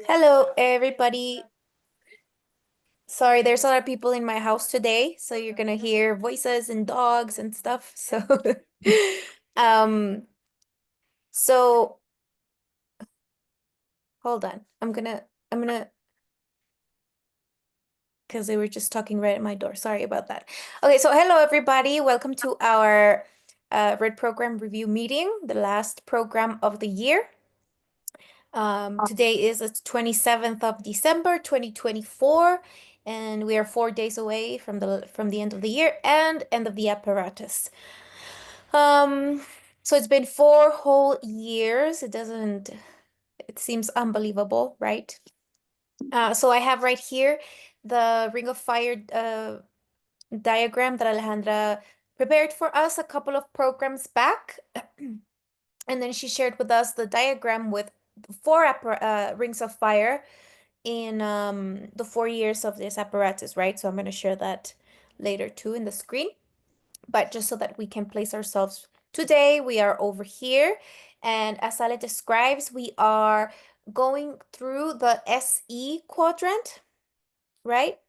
Hello, everybody. Sorry, there's a lot of people in my house today, so you're gonna hear voices and dogs and stuff. So, um, so hold on. I'm gonna, because they were just talking right at my door. Sorry about that. Okay, so hello, everybody. Welcome to our Red Program Review meeting, the last program of the year. Today is the 27th of December, 2024, and we are 4 days away from the end of the year and end of the apparatus. Um, so it's been 4 whole years. It seems unbelievable, right? So I have right here the Ring of Fire diagram that Alejandra prepared for us a couple of programs back. And then she shared with us the diagram with four rings of fire in the 4 years of this apparatus, right? So I'm going to share that later too in the screen. But just so that we can place ourselves today, we are over here. And as Ale describes, we are going through the SE quadrant, right?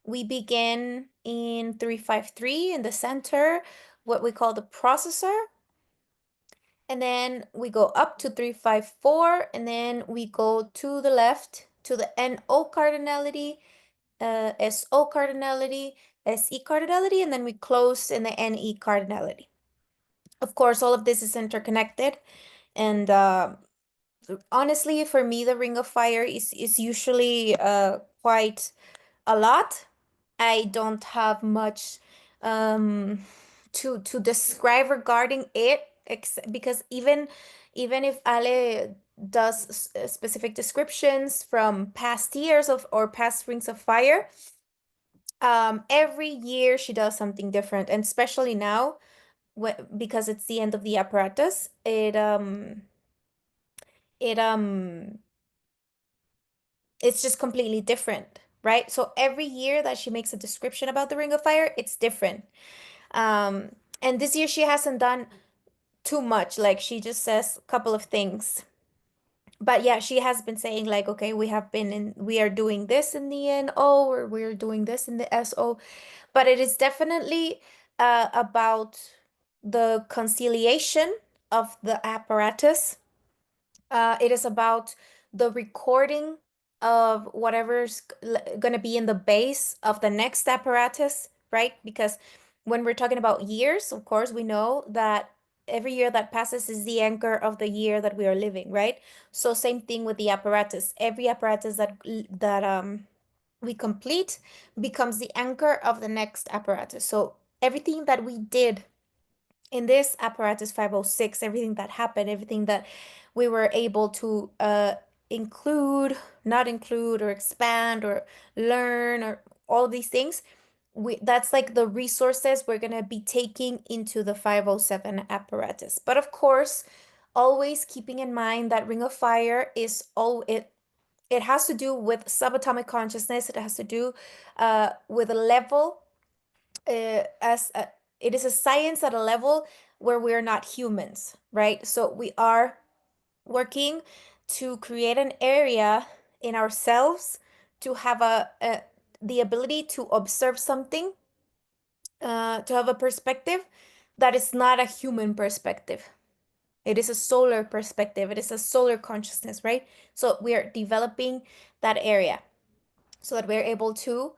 We begin in 353 in the center, what we call the processor. And then we go up to 354, and then we go to the left to the NO cardinality, SO cardinality, SE cardinality, and then we close in the NE cardinality. Of course, all of this is interconnected, and honestly, for me, the Ring of Fire is usually quite a lot. I don't have much um to describe regarding it because even if Ale does specific descriptions from past years of or past Rings of Fire, every year she does something different, and especially now because it's the end of the apparatus, it it's just completely different, right? So every year that she makes a description about the Ring of Fire, it's different. Um, and this year she hasn't done too much. Like she just says a couple of things. But yeah, she has been saying like, okay, we are doing this in the NO or we're doing this in the SO. But it is definitely about the conciliation of the apparatus. It is about the recording of whatever's going to be in the base of the next apparatus, right? Because when we're talking about years, of course, we know that every year that passes is the anchor of the year that we are living, right? So same thing with the apparatus. Every apparatus that we complete becomes the anchor of the next apparatus. So everything that we did in this apparatus 506, everything that happened, everything that we were able to include, not include, or expand, or learn, or all of these things, that's like the resources we're going to be taking into the 507 apparatus. But of course, always keeping in mind that Ring of Fire is all it has to do with subatomic consciousness. It has to do with a level as it is a science at a level where we're not humans, right? So we are working to create an area in ourselves to have the ability to observe something, to have a perspective that is not a human perspective. It is a solar perspective. It is a solar consciousness, right? So we are developing that area so that we're able to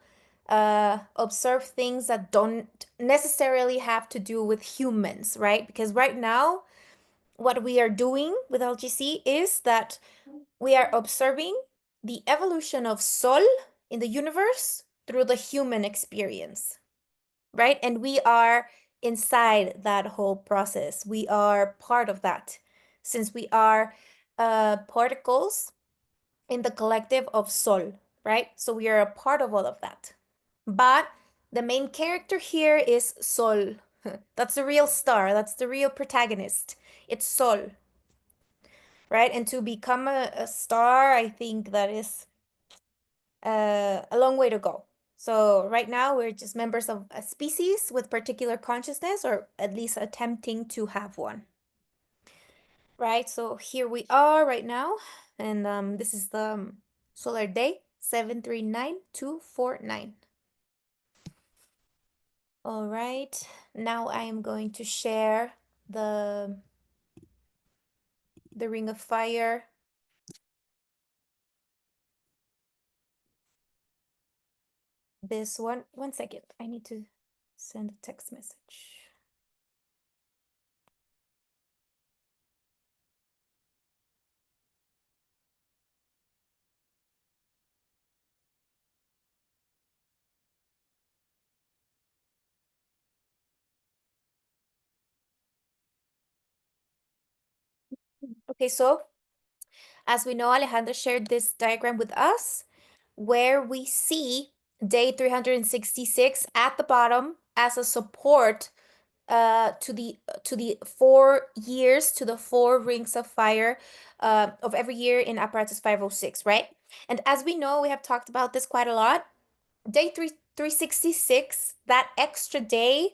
observe things that don't necessarily have to do with humans, right? Because right now, what we are doing with LGC is that we are observing the evolution of Sol in the universe through the human experience, right? And we are inside that whole process. We are part of that since we are particles in the collective of Sol, right? So we are a part of all of that. But the main character here is Sol. That's the real star. That's the real protagonist. It's Sol, right? And to become a star, I think that is a long way to go. So right now we're just members of a species with particular consciousness, or at least attempting to have one. right? So here we are right now, and this is the solar day 739249. All right, now I am going to share the the Ring of Fire. This one. One second. I need to send a text message. Okay, so as we know, Alejandra shared this diagram with us where we see day 366 at the bottom as a support to the 4 years, to the four rings of fire of every year in apparatus 506, right? And as we know, we have talked about this quite a lot. Day 366, that extra day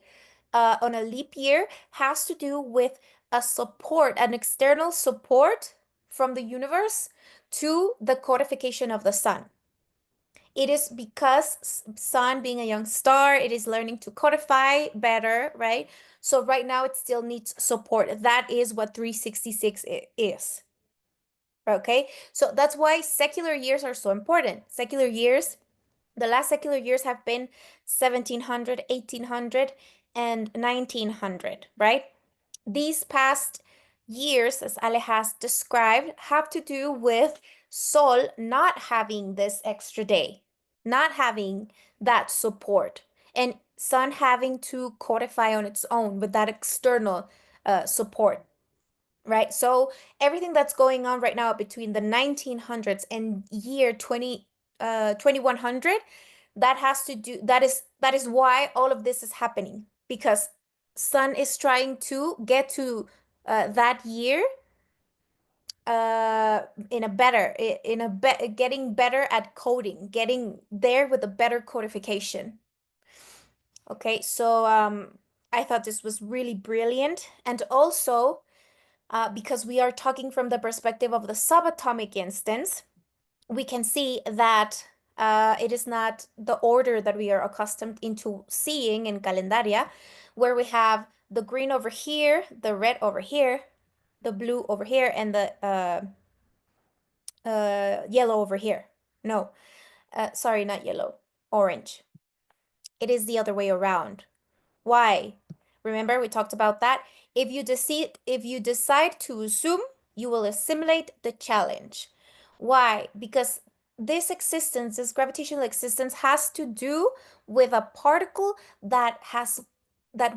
on a leap year, has to do with a support, an external support from the universe to the codification of the sun. It is because sun being a young star, it is learning to codify better, right? So right now it still needs support. That is what 366 is. Okay? So that's why secular years are so important. Secular years, the last secular years have been 1700, 1800, and 1900, right? These past years, as Ale has described, have to do with Sol not having this extra day, not having that support, and Sun having to codify on its own with that external support, right? So everything that's going on right now between the 1900s and year 2100, that has to do, that is why all of this is happening, because Sun is trying to get to that year in a better in a getting better at coding, getting there with a better codification. Okay, so I thought this was really brilliant. And also because we are talking from the perspective of the subatomic instance, we can see that it is not the order that we are accustomed into seeing in Calendaria, where we have the green over here, the red over here, the blue over here, and the yellow over here. No, sorry, not yellow, orange. It is the other way around. Why? Remember, we talked about that. If you decide to assume, you will assimilate the challenge. Why? Because this existence, this gravitational existence, has to do with a particle that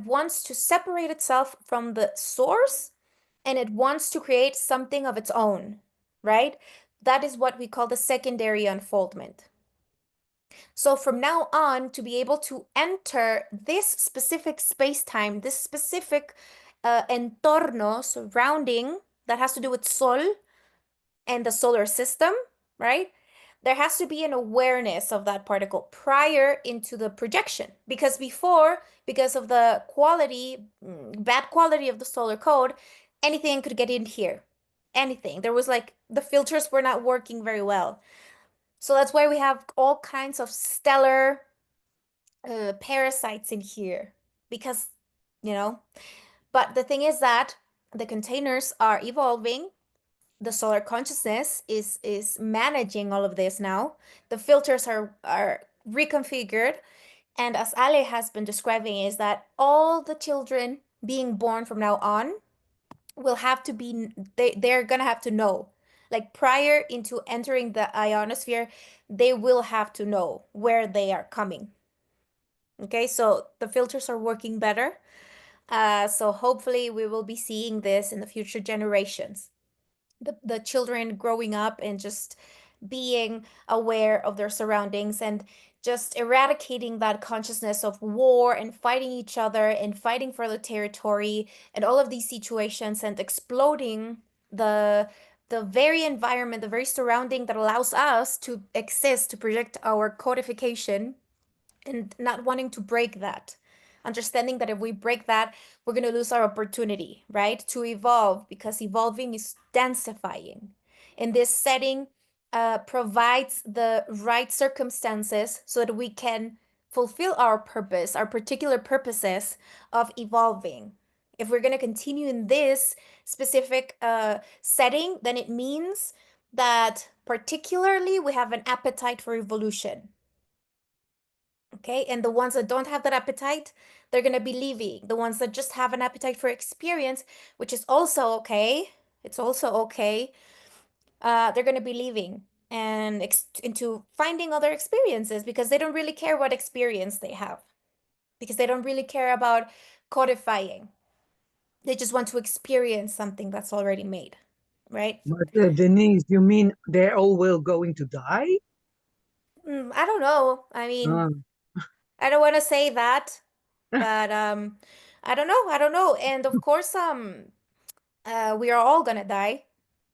wants to separate itself from the source, and it wants to create something of its own, right? That is what we call the secondary unfoldment. So from now on, to be able to enter this specific space-time, this specific entorno surrounding that has to do with Sol and the solar system, right? There has to be an awareness of that particle prior into the projection. Because before, because of the quality, bad quality of the solar code, anything could get in here. Anything. There was like, the filters were not working very well. So that's why we have all kinds of stellar parasites in here because, you know, but the thing is that the containers are evolving. The solar consciousness is managing all of this now. The filters are reconfigured. And as Ale has been describing, is that all the children being born from now on will have to be, they're gonna have to know. Like prior into entering the ionosphere, they will have to know where they are coming. Okay, so the filters are working better. So hopefully we will be seeing this in the future generations. The children growing up and just being aware of their surroundings and just eradicating that consciousness of war and fighting each other and fighting for the territory and all of these situations and exploding the very environment, the very surrounding that allows us to exist, to project our codification and not wanting to break that. understanding that if we break that, we're going to lose our opportunity, right? To evolve, because evolving is densifying. In this setting, provides the right circumstances so that we can fulfill our purpose, our particular purposes of evolving. If we're going to continue in this specific setting, then it means that particularly we have an appetite for evolution. Okay, and the ones that don't have that appetite, they're going to be leaving. The ones that just have an appetite for experience, which is also okay, it's also okay, they're going to be leaving and into finding other experiences because they don't really care what experience they have, because they don't really care about codifying. They just want to experience something that's already made, right? But Denise, you mean they're all will going to die? I don't know. I mean, Uh, I don't want to say that, but I don't know. I don't know. And of course, we are all gonna die.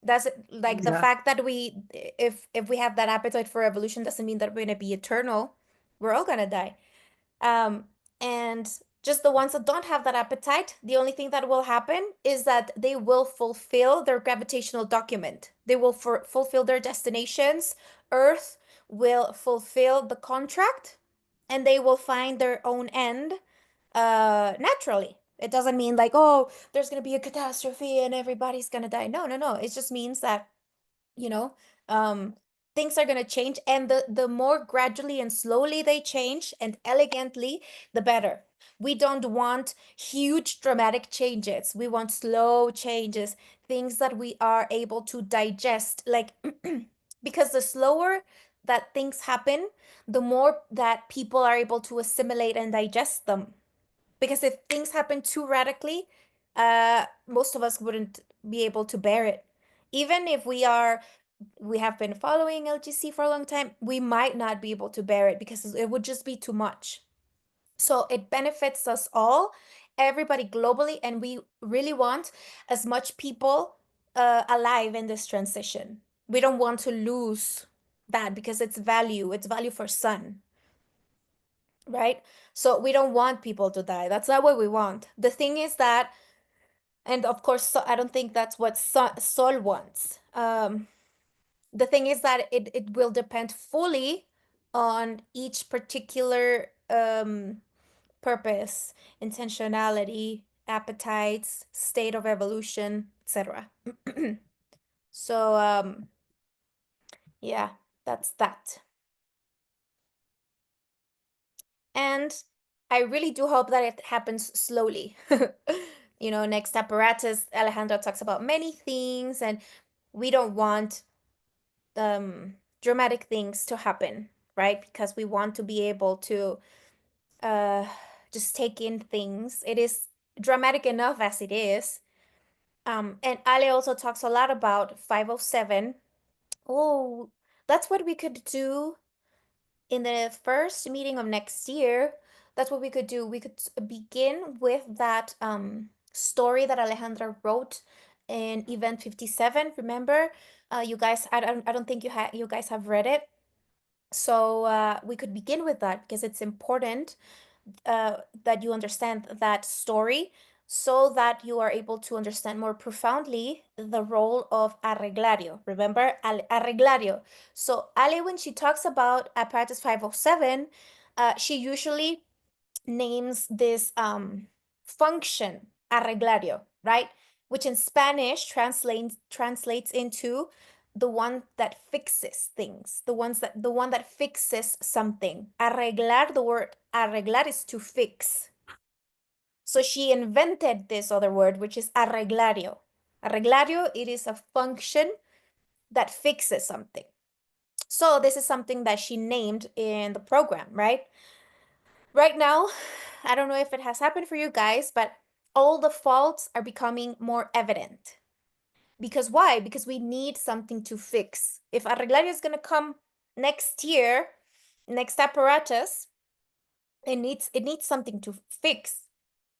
That's like the yeah. fact that if we have that appetite for evolution doesn't mean that we're gonna be eternal. We're all gonna die. Um, and just the ones that don't have that appetite, the only thing that will happen is that they will fulfill their gravitational document. They will fulfill their destinations. Earth will fulfill the contract, and they will find their own end naturally. It doesn't mean like, oh, there's gonna be a catastrophe and everybody's gonna die. No, no, no. It just means that, you know, um, things are gonna change, and the more gradually and slowly they change and elegantly, the better. We don't want huge dramatic changes. We want slow changes, things that we are able to digest, like because the slower that things happen, the more that people are able to assimilate and digest them. Because if things happen too radically, most of us wouldn't be able to bear it. Even if we have been following LGC for a long time, we might not be able to bear it because it would just be too much. So it benefits us all, everybody globally, and we really want as much people alive in this transition. We don't want to lose that because it's value for sun, right? So we don't want people to die. That's not what we want. The thing is that, and of course, I don't think that's what Sol wants. The thing is that it will depend fully on each particular purpose, intentionality, appetites, state of evolution, etc. So yeah, that's that. And I really do hope that it happens slowly. Next apparatus, Alejandra talks about many things, and we don't want dramatic things to happen, right? Because we want to be able to uh just take in things. It is dramatic enough as it is. And Ale also talks a lot about 507. Oh, that's what we could do in the first meeting of next year. That's what we could do. We could begin with that story that Alejandra wrote in Event 57. Remember, you guys, I don't think you guys have read it. So we could begin with that because it's important that you understand that story so that you are able to understand more profoundly the role of arreglario. Remember, arreglario. So Ale, when she talks about apparatus 507, she usually names this function, arreglario, right? Which in Spanish translates into the one that fixes things, the one that fixes something. Arreglar, the word arreglar is to fix. So she invented this other word, which is arreglario. Arreglario, it is a function that fixes something. So this is something that she named in the program, right? Right now, I don't know if it has happened for you guys, but all the faults are becoming more evident. Because why? Because we need something to fix. If Arreglario is going to come next year, next apparatus, it needs something to fix,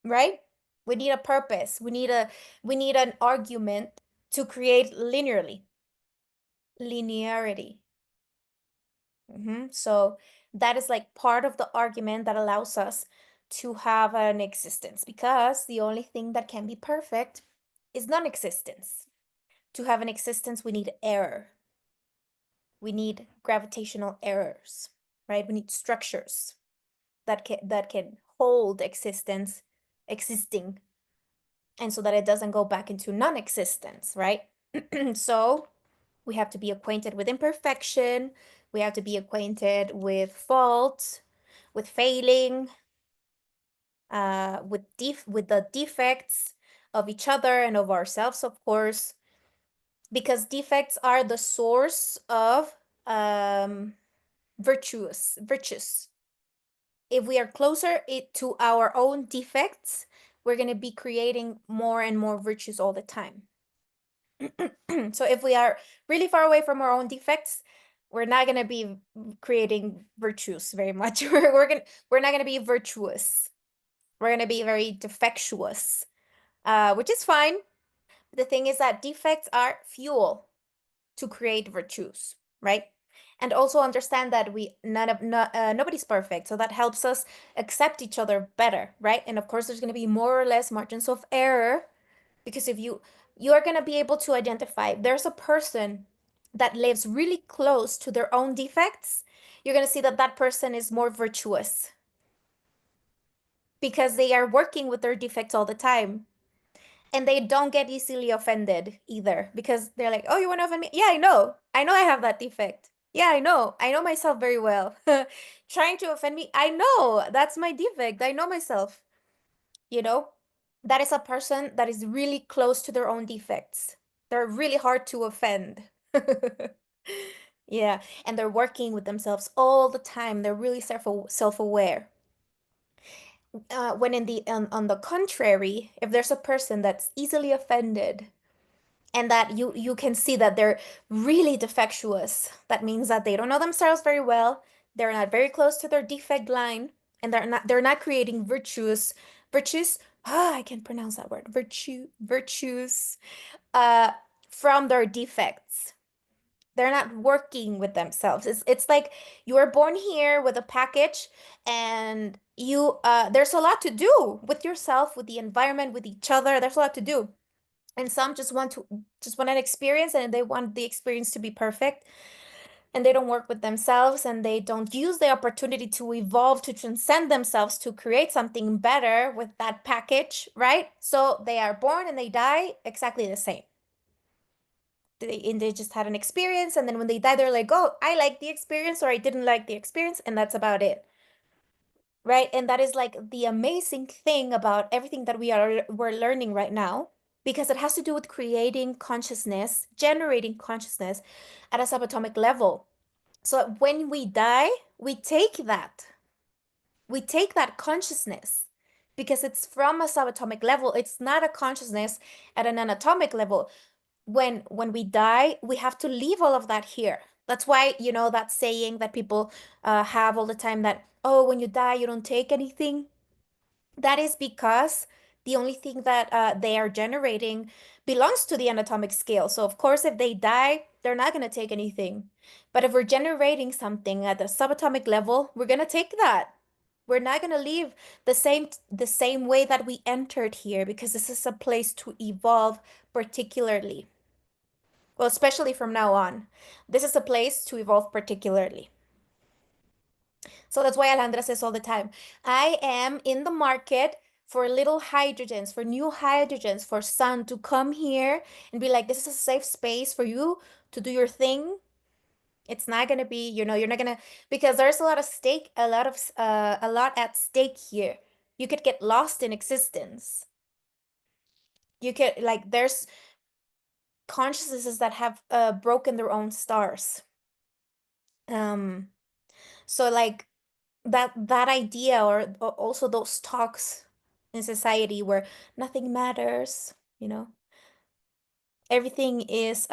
right? We need a purpose. We need an argument to create linearity. So that is like part of the argument that allows us to have an existence because the only thing that can be perfect is non-existence. To have an existence, we need error. We need gravitational errors, right? We need structures that can hold existence existing, and so that it doesn't go back into non-existence, right? So we have to be acquainted with imperfection, we have to be acquainted with fault, with failing, with the defects of each other and of ourselves, of course, because defects are the source of virtues. If we are closer to our own defects, we're going to be creating more and more virtues all the time. So if we are really far away from our own defects, we're not going to be creating virtues very much. We're not going to be virtuous. We're going to be very defectuous, which is fine. The thing is that defects are fuel to create virtues, right? And also understand that nobody's perfect, so that helps us accept each other better, right? And of course, there's going to be more or less margins of error, because if you are going to be able to identify there's a person that lives really close to their own defects, you're going to see that that person is more virtuous because they are working with their defects all the time. And they don't get easily offended either because they're like, oh, you want to offend me? Yeah, I know. I know I have that defect. Yeah, I know. I know myself very well. Trying to offend me, I know that's my defect. I know myself. You know, that is a person that is really close to their own defects. They're really hard to offend. Yeah, and they're working with themselves all the time. They're really self-aware. When on the contrary, if there's a person that's easily offended and that you can see that they're really defectuous, that means that they don't know themselves very well, they're not very close to their defect line, and they're not creating virtues, I can't pronounce that word, virtues uh from their defects. They're not working with themselves. It's like you were born here with a package, and you there's a lot to do with yourself, with the environment, with each other. There's a lot to do. And some just want an experience, and they want the experience to be perfect, and they don't work with themselves, and they don't use the opportunity to evolve, to transcend themselves, to create something better with that package, right? So they are born and they die exactly the same. And they just had an experience, and then when they die, they're like, oh, I like the experience, or I didn't like the experience, and that's about it. Right? And that is like the amazing thing about everything that we're learning right now, because it has to do with creating consciousness, generating consciousness at a subatomic level. So when we die, we take that. We take that consciousness because it's from a subatomic level. It's not a consciousness at an anatomic level. When we die, we have to leave all of that here. That's why, that saying that people have all the time, that, oh, when you die, you don't take anything. That is because the only thing that they are generating belongs to the anatomic scale. So, of course, if they die, they're not going to take anything. But if we're generating something at the subatomic level, we're going to take that. We're not going to leave the same way that we entered here, because this is a place to evolve particularly. Well, especially from now on. This is a place to evolve particularly. So that's why Alejandra says all the time, I am in the market for little hydrogens, for new hydrogens, for sun to come here and be like, this is a safe space for you to do your thing. It's not gonna be, you're not gonna, because there's a lot of stake, a lot at stake here. You could get lost in existence. You could, like, there's consciousnesses that have broken their own stars. Um, so like that idea, or also those talks in society where nothing matters, everything is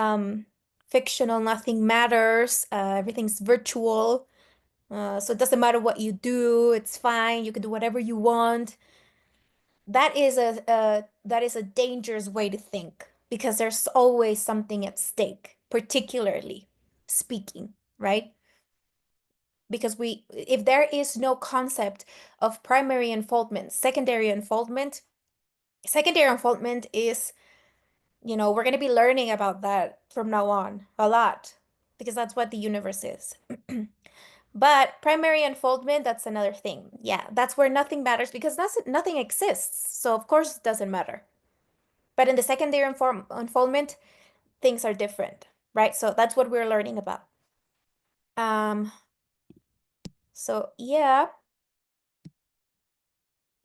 fictional, nothing matters, everything's virtual. So it doesn't matter what you do, it's fine, you can do whatever you want. That is a dangerous way to think, because there's always something at stake, particularly speaking, right? because if there is no concept of primary unfoldment, secondary unfoldment is, we're going to be learning about that from now on a lot because that's what the universe is. But primary unfoldment, that's another thing. Yeah, that's where nothing matters because nothing exists. So of course it doesn't matter. But in the secondary unfoldment, things are different, right? So that's what we're learning about. Um, so yeah,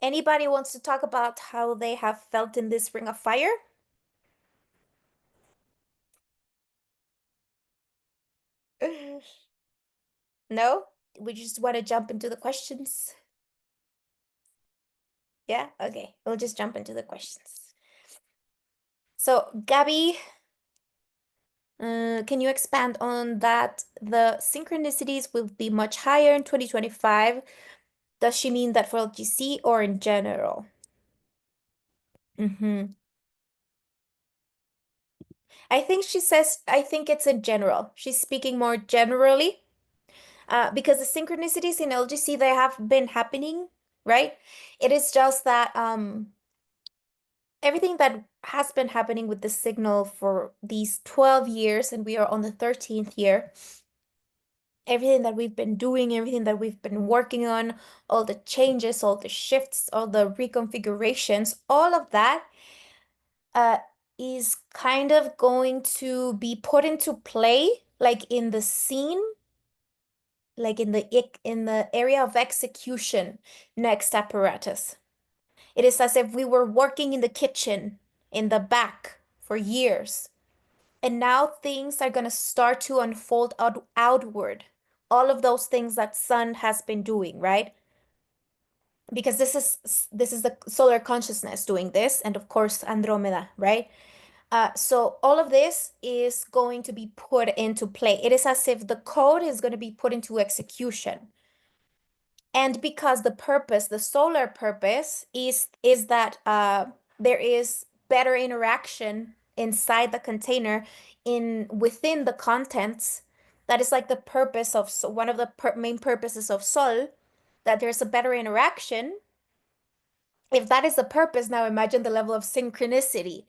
anybody wants to talk about how they have felt in this ring of fire? No? We just want to jump into the questions. Yeah? Okay. We'll just jump into the questions. So, Gabby, can you expand on that? The synchronicities will be much higher in 2025. Does she mean that for LGC or in general? Mm-hmm. I think it's in general. She's speaking more generally, because the synchronicities in LGC, they have been happening, right? It is just that everything that has been happening with the signal for these 12 years, and we are on the 13th year, everything that we've been doing, everything that we've been working on, all the changes, all the shifts, all the reconfigurations, all of that uh, is kind of going to be put into play, like in the scene, like in the area of execution next apparatus. It is as if we were working in the kitchen in the back for years. And now things are going to start to unfold outward. All of those things that Sun has been doing, right? Because this is the solar consciousness doing this, and of course Andromeda, right? So all of this is going to be put into play. It is as if the code is going to be put into execution. And because the solar purpose is that there is better interaction inside the container within the contents. That is like the purpose of, so one of the main purposes of Sol, that there's a better interaction. If that is the purpose, now imagine the level of synchronicity.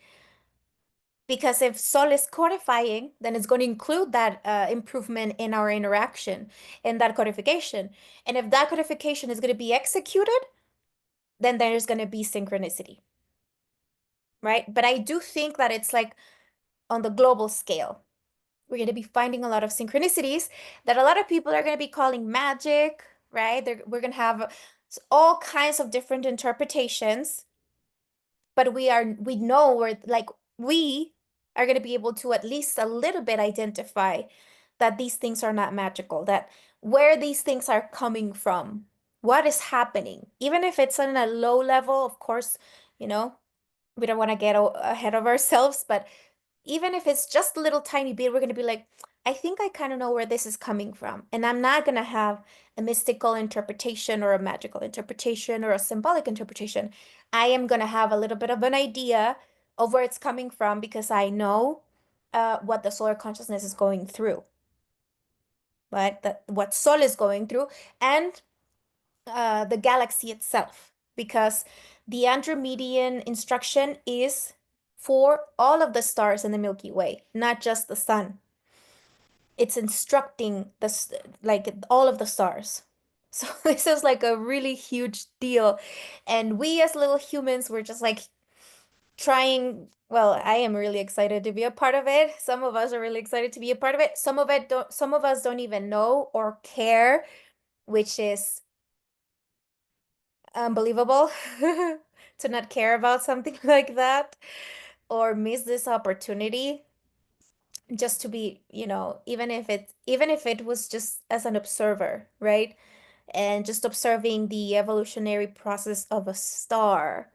Because if Sol is codifying, then it's going to include that improvement in our interaction, in that codification. And if that codification is going to be executed, then there's going to be synchronicity, right? But I do think that it's like on the global scale. We're going to be finding a lot of synchronicities that a lot of people are going to be calling magic, right? We're going to have all kinds of different interpretations, but we know we are going to be able to at least a little bit identify that these things are not magical, that where these things are coming from, what is happening, even if it's on a low level, of course, you know, we don't want to get ahead of ourselves, but even if it's just a little tiny bit, we're going to be like, I think I kind of know where this is coming from. And I'm not going to have a mystical interpretation or a magical interpretation or a symbolic interpretation. I am going to have a little bit of an idea of where it's coming from because I know what the solar consciousness is going through, right? What Sol is going through, and the galaxy itself, because the Andromedan instruction is for all of the stars in the Milky Way, not just the sun. It's instructing like all of the stars. So this is like a really huge deal. And we as little humans, we're just like trying, well, I am really excited to be a part of it. Some of us are really excited to be a part of it. Some of us don't even know or care, which is unbelievable to not care about something like that or miss this opportunity just to be, even if it was just as an observer, right? And just observing the evolutionary process of a star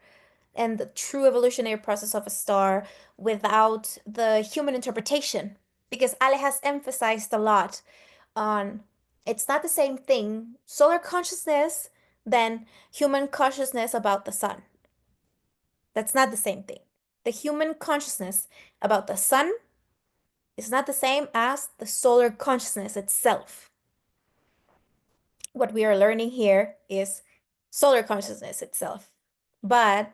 and the true evolutionary process of a star without the human interpretation. Because Ale has emphasized a lot on it's not the same thing, solar consciousness, than human consciousness about the sun. That's not the same thing. The human consciousness about the sun is not the same as the solar consciousness itself. what we are learning here is solar consciousness itself. But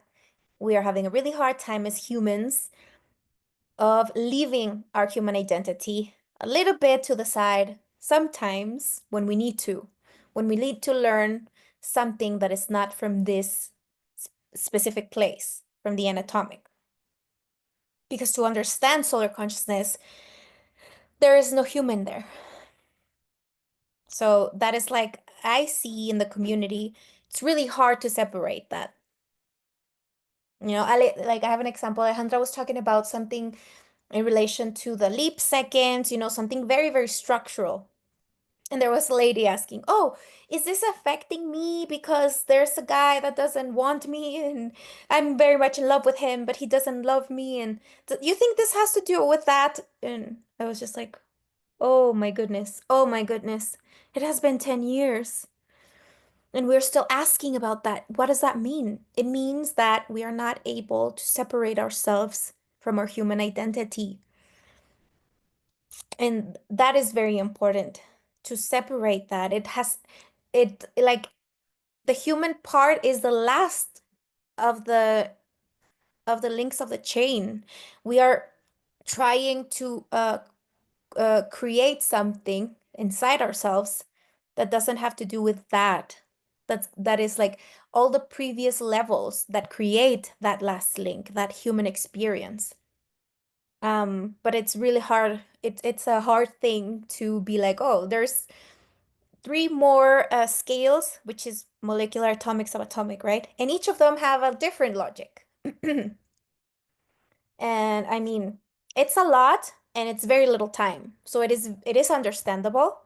we are having a really hard time as humans of leaving our human identity a little bit to the side sometimes when we need to, when we need to learn something that is not from this specific place, from the anatomic. Because to understand solar consciousness, there is no human there. So that is like I see in the community, it's really hard to separate that. You know, like I have an example. Alejandra was talking about something in relation to the leap seconds, something very, very structural. And there was a lady asking, "Oh, is this affecting me because there's a guy that doesn't want me and I'm very much in love with him, but he doesn't love me? And you think this has to do with that?" And I was just like, "Oh my goodness. Oh my goodness. It has been 10 years." And we're still asking about that. What does that mean? It means that we are not able to separate ourselves from our human identity. And that is very important to separate that. It like the human part is the last of the links of the chain. We are trying to create something inside ourselves that doesn't have to do with that. That is like all the previous levels that create that last link, that human experience. But it's really hard. It's a hard thing to be like, oh, there's three more scales, which is molecular, atomic, subatomic, right? And each of them have a different logic. And I mean, it's a lot and it's very little time. So it is understandable.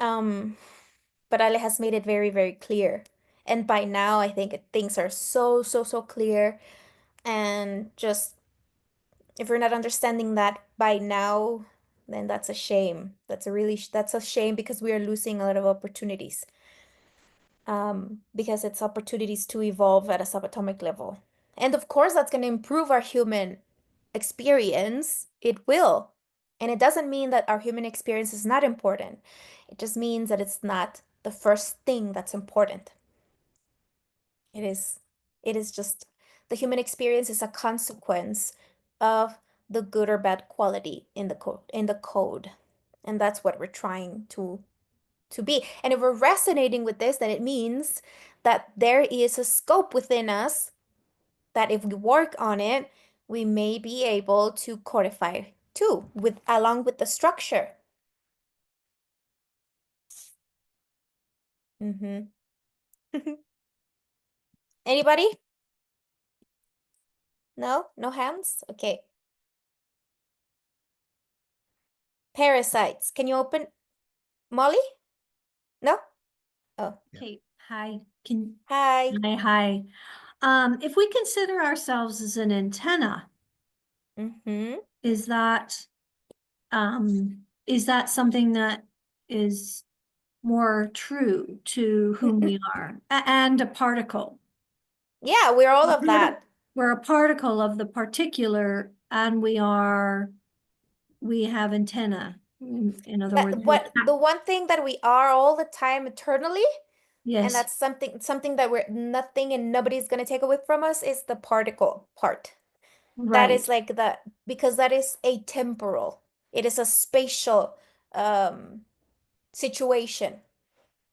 Um, but Ale has made it very, very clear. And by now, I think things are so, so, so clear. And just if you're not understanding that by now, then that's a shame. That's a shame because we are losing a lot of opportunities. Because it's opportunities to evolve at a subatomic level. And of course, that's going to improve our human experience. It will. And it doesn't mean that our human experience is not important. It just means that it's not the first thing that's important. It is, it is just the human experience is a consequence of the good or bad quality in the code. And that's what we're trying to be. And if we're resonating with this, then it means that there is a scope within us that if we work on it, we may be able to codify too, with along with the structure. Mm-hmm. Anybody? No? No hands? Okay. Parasites. Can you open Molly? No? Oh, Okay, hi. Can hi. hi. If we consider ourselves as an antenna, Mm-hmm. is that something that is more true to whom we are? And a particle. Yeah, we're all of that. We're a particle of the particular, and we have antenna. In other words, What the one thing that we are all the time eternally, and yes, that's something that we're nothing and nobody's gonna take away from us is the particle part. That is right, like because that is atemporal. It is a spatial situation.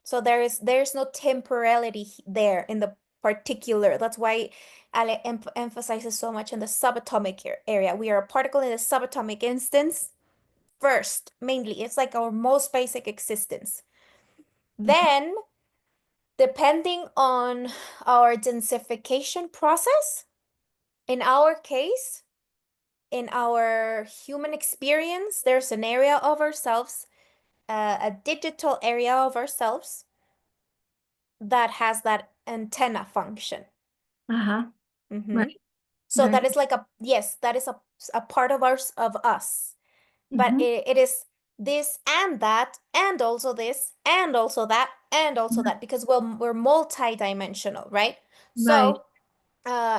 So there's no temporality there in the particular. That's why Ale emphasizes so much in the subatomic area. We are a particle in the subatomic instance first, mainly. It's like our most basic existence. Then, depending on our densification process, in our case, in our human experience, there's an area of ourselves, a digital area of ourselves that has that antenna function. uh-huh, Hmm. right, So right. that is like yes, that is a part of us. But Mhm. it is this and that, and also this, and also that, and also that, because we're multi-dimensional, right? Right, So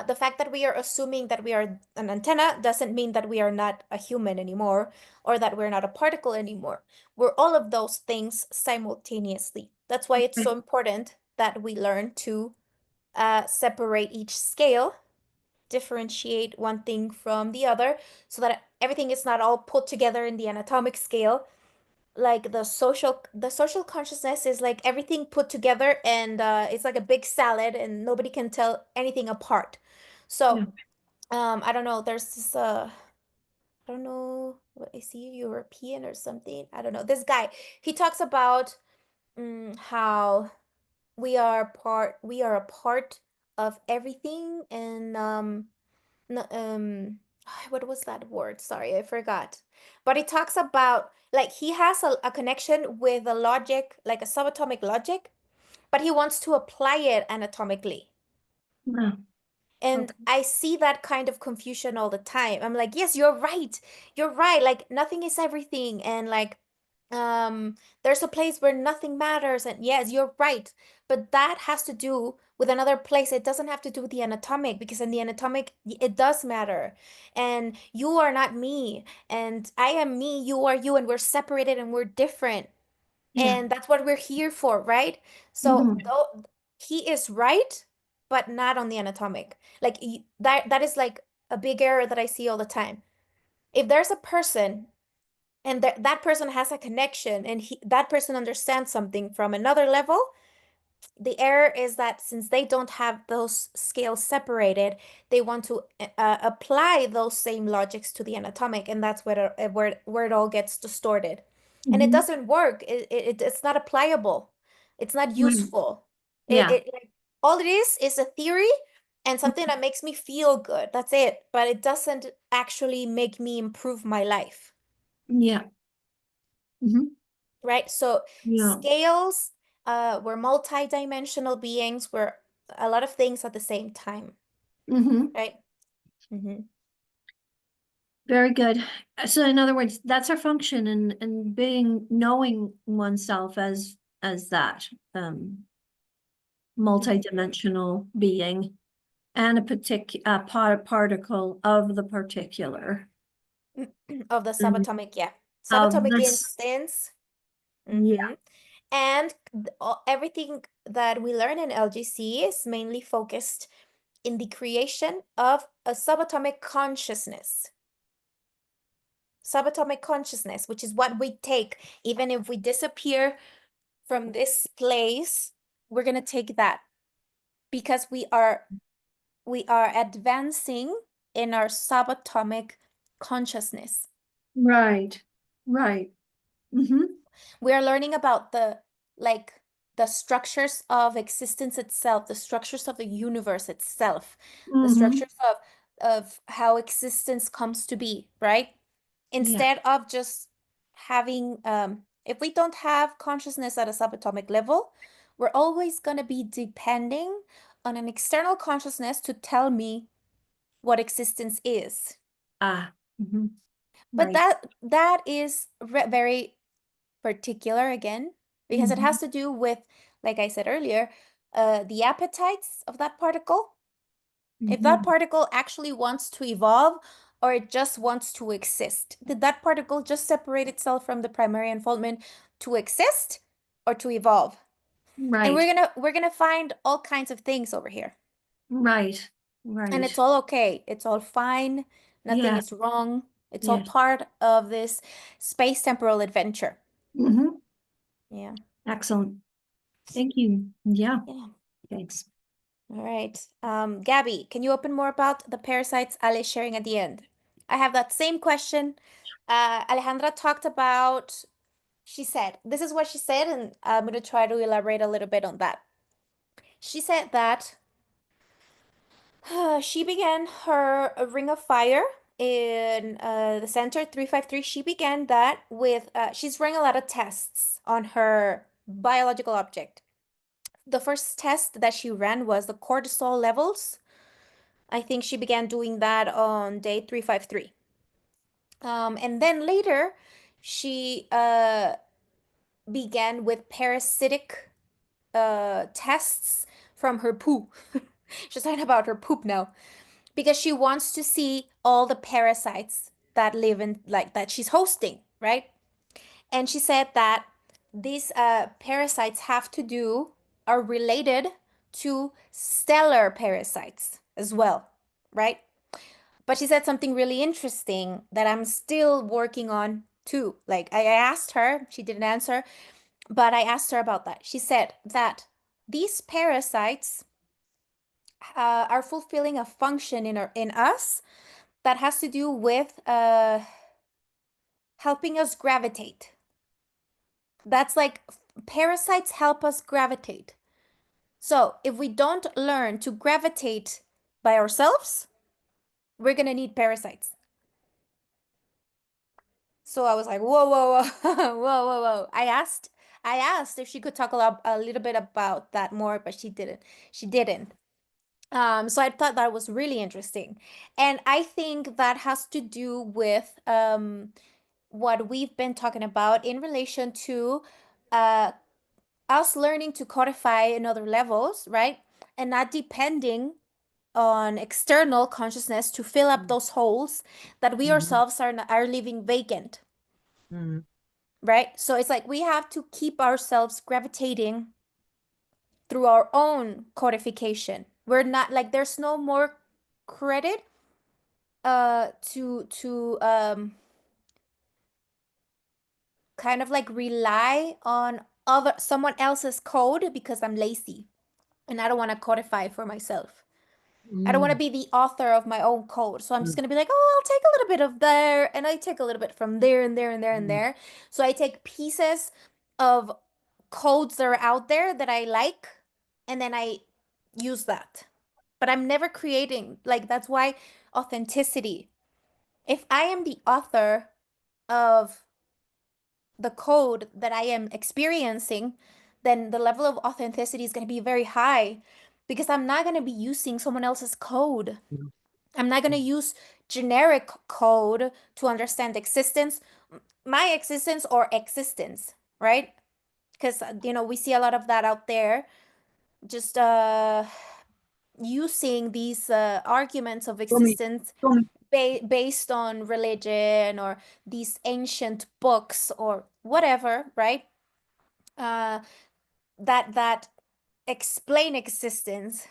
the fact that we are assuming that we are an antenna doesn't mean that we are not a human anymore or that we're not a particle anymore. We're all of those things simultaneously. That's why it's Okay. so important that we learn to separate each scale, differentiate one thing from the other, so that everything is not all put together in the anatomic scale. Like the social consciousness is like everything put together, and it's like a big salad, and nobody can tell anything apart. Yeah. So I don't know, there's this I don't know what is he, European or something? I don't know. This guy, he talks about how we are a part of everything, and what was that word? Sorry, I forgot. But he talks about, like, he has a connection with a logic, like a subatomic logic, but he wants to apply it anatomically. Yeah. And Okay. I see that kind of confusion all the time. I'm like, yes, you're right. You're right. Like nothing is everything. And like, there's a place where nothing matters. And yes, you're right. But that has to do with another place. It doesn't have to do with the anatomic, because in the anatomic, it does matter. And you are not me. And I am me. You are you. And we're separated and we're different. Yeah. And that's what we're here for, right? So Mhm. though he is right, but not on the anatomic. Like that is like a big error that I see all the time. If there's a person and that person has a connection, and that person understands something from another level, the error is that since they don't have those scales separated, they want to apply those same logics to the anatomic, and that's where it all gets distorted. And it Mhm. doesn't work. It's not applicable. It's not Right. useful. Yeah. Like, all it is a theory and something that makes me feel good. That's it. But it doesn't actually make me improve my life, Yeah. Mhm. right? So Yeah. scales, we're multi-dimensional beings. We're a lot of things at the same time, Mhm. right? Mm-hmm. Very good. So in other words, that's our function, and being knowing oneself as that multidimensional being and a particle of the particular Of the and subatomic, yeah. of Subatomic this. instance. Yeah. Mm-hmm. And everything that we learn in LGC is mainly focused in the creation of a subatomic consciousness. Subatomic consciousness, which is what we take. Even if we disappear from this place, we're gonna take that, because we are advancing in our subatomic consciousness. Right. Right. Mm-hmm. We are learning about like the structures of existence itself, the structures of the universe itself, the Mm-hmm. structures of how existence comes to be, right? Yeah. Instead of just having, if we don't have consciousness at a subatomic level, we're always going to be depending on an external consciousness to tell me what existence is. Ah. Mm-hmm. But Right. that is very particular again, because it Mm-hmm. has to do with, like I said earlier, the appetites of that particle. If that Mm-hmm. particle actually wants to evolve, or it just wants to exist. Did that particle just separate itself from the primary unfoldment to exist or to evolve? And Right. we're gonna find all kinds of things over here. Right. And it's Right. all okay. It's all fine. Nothing Yeah. is wrong. It's all Yeah. part of this space temporal adventure. Mm-hmm. Yeah. Excellent. Thank you. Yeah. Yeah. Thanks. All right. Gabby, can you open more about the parasites Ale is sharing at the end? I have that same question. Alejandra talked about, she said, this is what she said, and I'm going to try to elaborate a little bit on that. She said that she began her Ring of Fire in the center 353. She began that with, she's running a lot of tests on her biological object. The first test that she ran was the cortisol levels. I think she began doing that on day 353. And then later, she began with parasitic tests from her poo. She's talking about her poop now, because she wants to see all the parasites that live in, like, that she's hosting, right? And she said that these parasites are related to stellar parasites as well, right? But she said something really interesting that I'm still working on too. Like I asked her, she didn't answer, but I asked her about that. She said that these parasites are fulfilling a function in us that has to do with helping us gravitate. That's like parasites help us gravitate. So if we don't learn to gravitate by ourselves, we're gonna need parasites. So I was like, whoa, whoa, whoa, whoa, whoa, whoa. I asked if she could talk a little bit about that more, but she didn't. She didn't. So I thought that was really interesting. And I think that has to do with what we've been talking about in relation to uh, us learning to codify in other levels, right? And not depending on external consciousness to fill up those holes that we ourselves are leaving vacant, right? So it's like we have to keep ourselves gravitating through our own codification. We're not like there's no more credit to kind of like rely on someone else's code because I'm lazy and I don't want to codify for myself. I don't want to be the author of my own code. So I'm just going to be like, oh, I'll take a little bit of there and I take a little bit from there and there and there and there. So I take pieces of codes that are out there that I like and then I use that. But I'm never creating, like, that's why authenticity. If I am the author of the code that I am experiencing, then the level of authenticity is going to be very high because I'm not going to be using someone else's code. I'm not going to use generic code to understand existence, my existence or existence, right? Because, we see a lot of that out there, just using these arguments of existence based on religion or these ancient books or whatever, right? That explain existence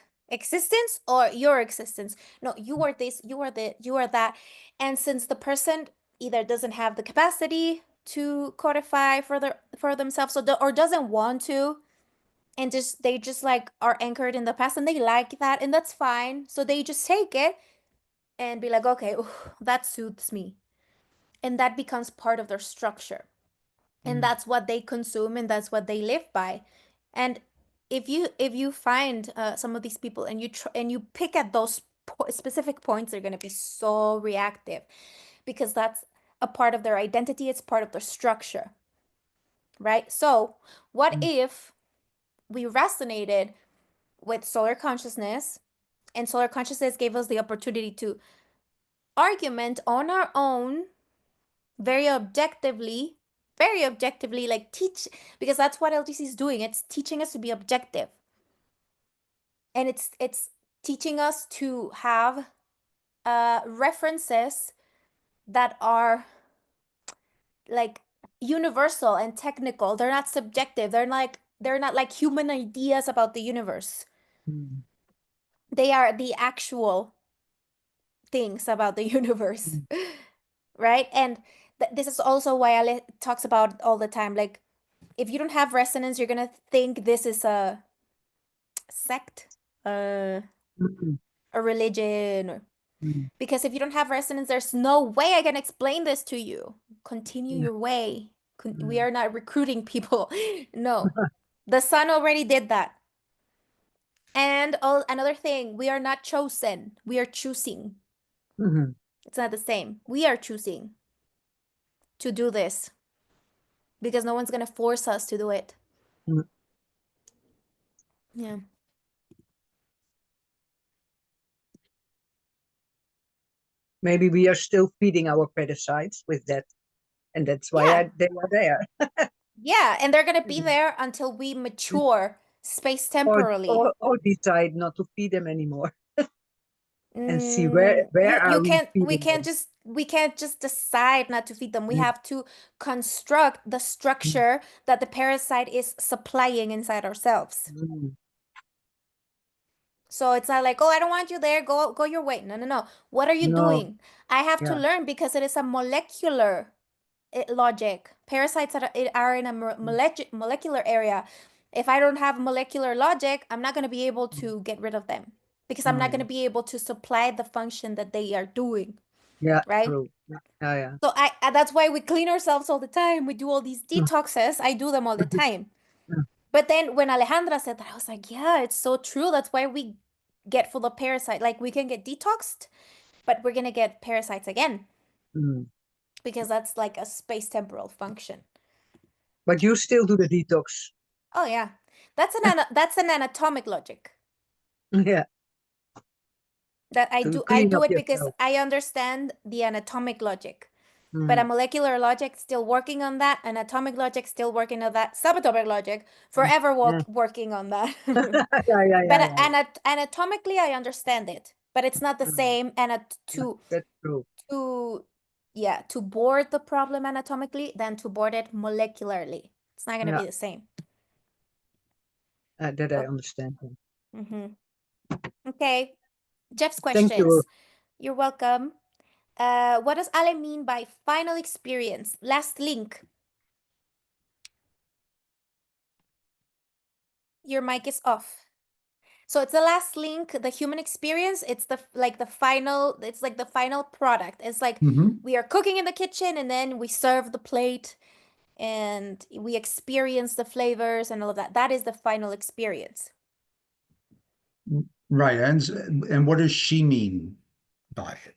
or your existence. No, you are this, you are that. And since the person either doesn't have the capacity to codify for themselves or doesn't want to, and they just like are anchored in the past and they like that, and that's fine. So they just take it and be like, okay, that suits me. And that becomes part of their structure. And that's what they consume and that's what they live by. And if you find some of these people and you pick at those specific points, they're going to be so reactive because that's a part of their identity, it's part of their structure, right? So what if we resonated with solar consciousness, and solar consciousness gave us the opportunity to argument on our own very objectively, like teach, because that's what LGC is doing. It's teaching us to be objective. And it's teaching us to have references that are like universal and technical. They're not subjective. They're not like human ideas about the universe. They are the actual things about the universe. Right? And this is also why Ale talks about all the time, like if you don't have resonance, you're gonna think this is a sect, a religion, or because if you don't have resonance, there's no way I can explain this to you. Continue your way. We are not recruiting people. No, the sun already did that. And another thing, we are not chosen. We are choosing. It's not the same. We are choosing to do this because no one's gonna force us to do it. Yeah. Maybe we are still feeding our parasites with that, and that's why Yeah. they are there. Yeah, and they're gonna be there until we mature space temporally. Or decide not to feed them anymore and see where You are we we feeding can't them. just just decide not to feed them. We Mm. have to construct the structure that the parasite is supplying inside ourselves. Mm. So it's not like, oh, I don't want you there. Go your way. No, no, no. What are you No. doing? I have to Yeah. learn because it is a molecular logic. Parasites are in a molecular area. If I don't have molecular logic, I'm not going to be able to get rid of them because I'm not going to be able to supply the function that they are doing, Yeah, right? true. Yeah, yeah. So that's why we clean ourselves all the time. We do all these Mm. detoxes. I do them all the time. Yeah. But then when Alejandra said that, I was like, yeah, it's so true. That's why we get full of parasite. Like we can get detoxed, but we're gonna get parasites again Mm. because that's like a space temporal function. But you still do the detox. Oh yeah, that's an anatomic logic Yeah. that I To do. I clean do up it because yourself. I understand the anatomic logic. But a Mm. molecular logic still working on that, an atomic logic still working on that, subatomic logic forever Yeah. working on that. Yeah, yeah, But yeah, yeah. anatomically, I understand it, but it's not the Mm. same. And Yeah, that's true. to yeah, to board the problem anatomically than to board it molecularly. It's not gonna Yeah, be the same. that I Oh, understand. okay. Jeff's Thank you. questions. You're welcome. What does Ale mean by final experience? Last link. Your mic is off. So it's the last link, the human experience. It's the final, it's like the final product. It's like we are cooking in the kitchen and then we serve the plate and we experience the flavors and all of that. That is the final experience. Right, and what does she mean by it?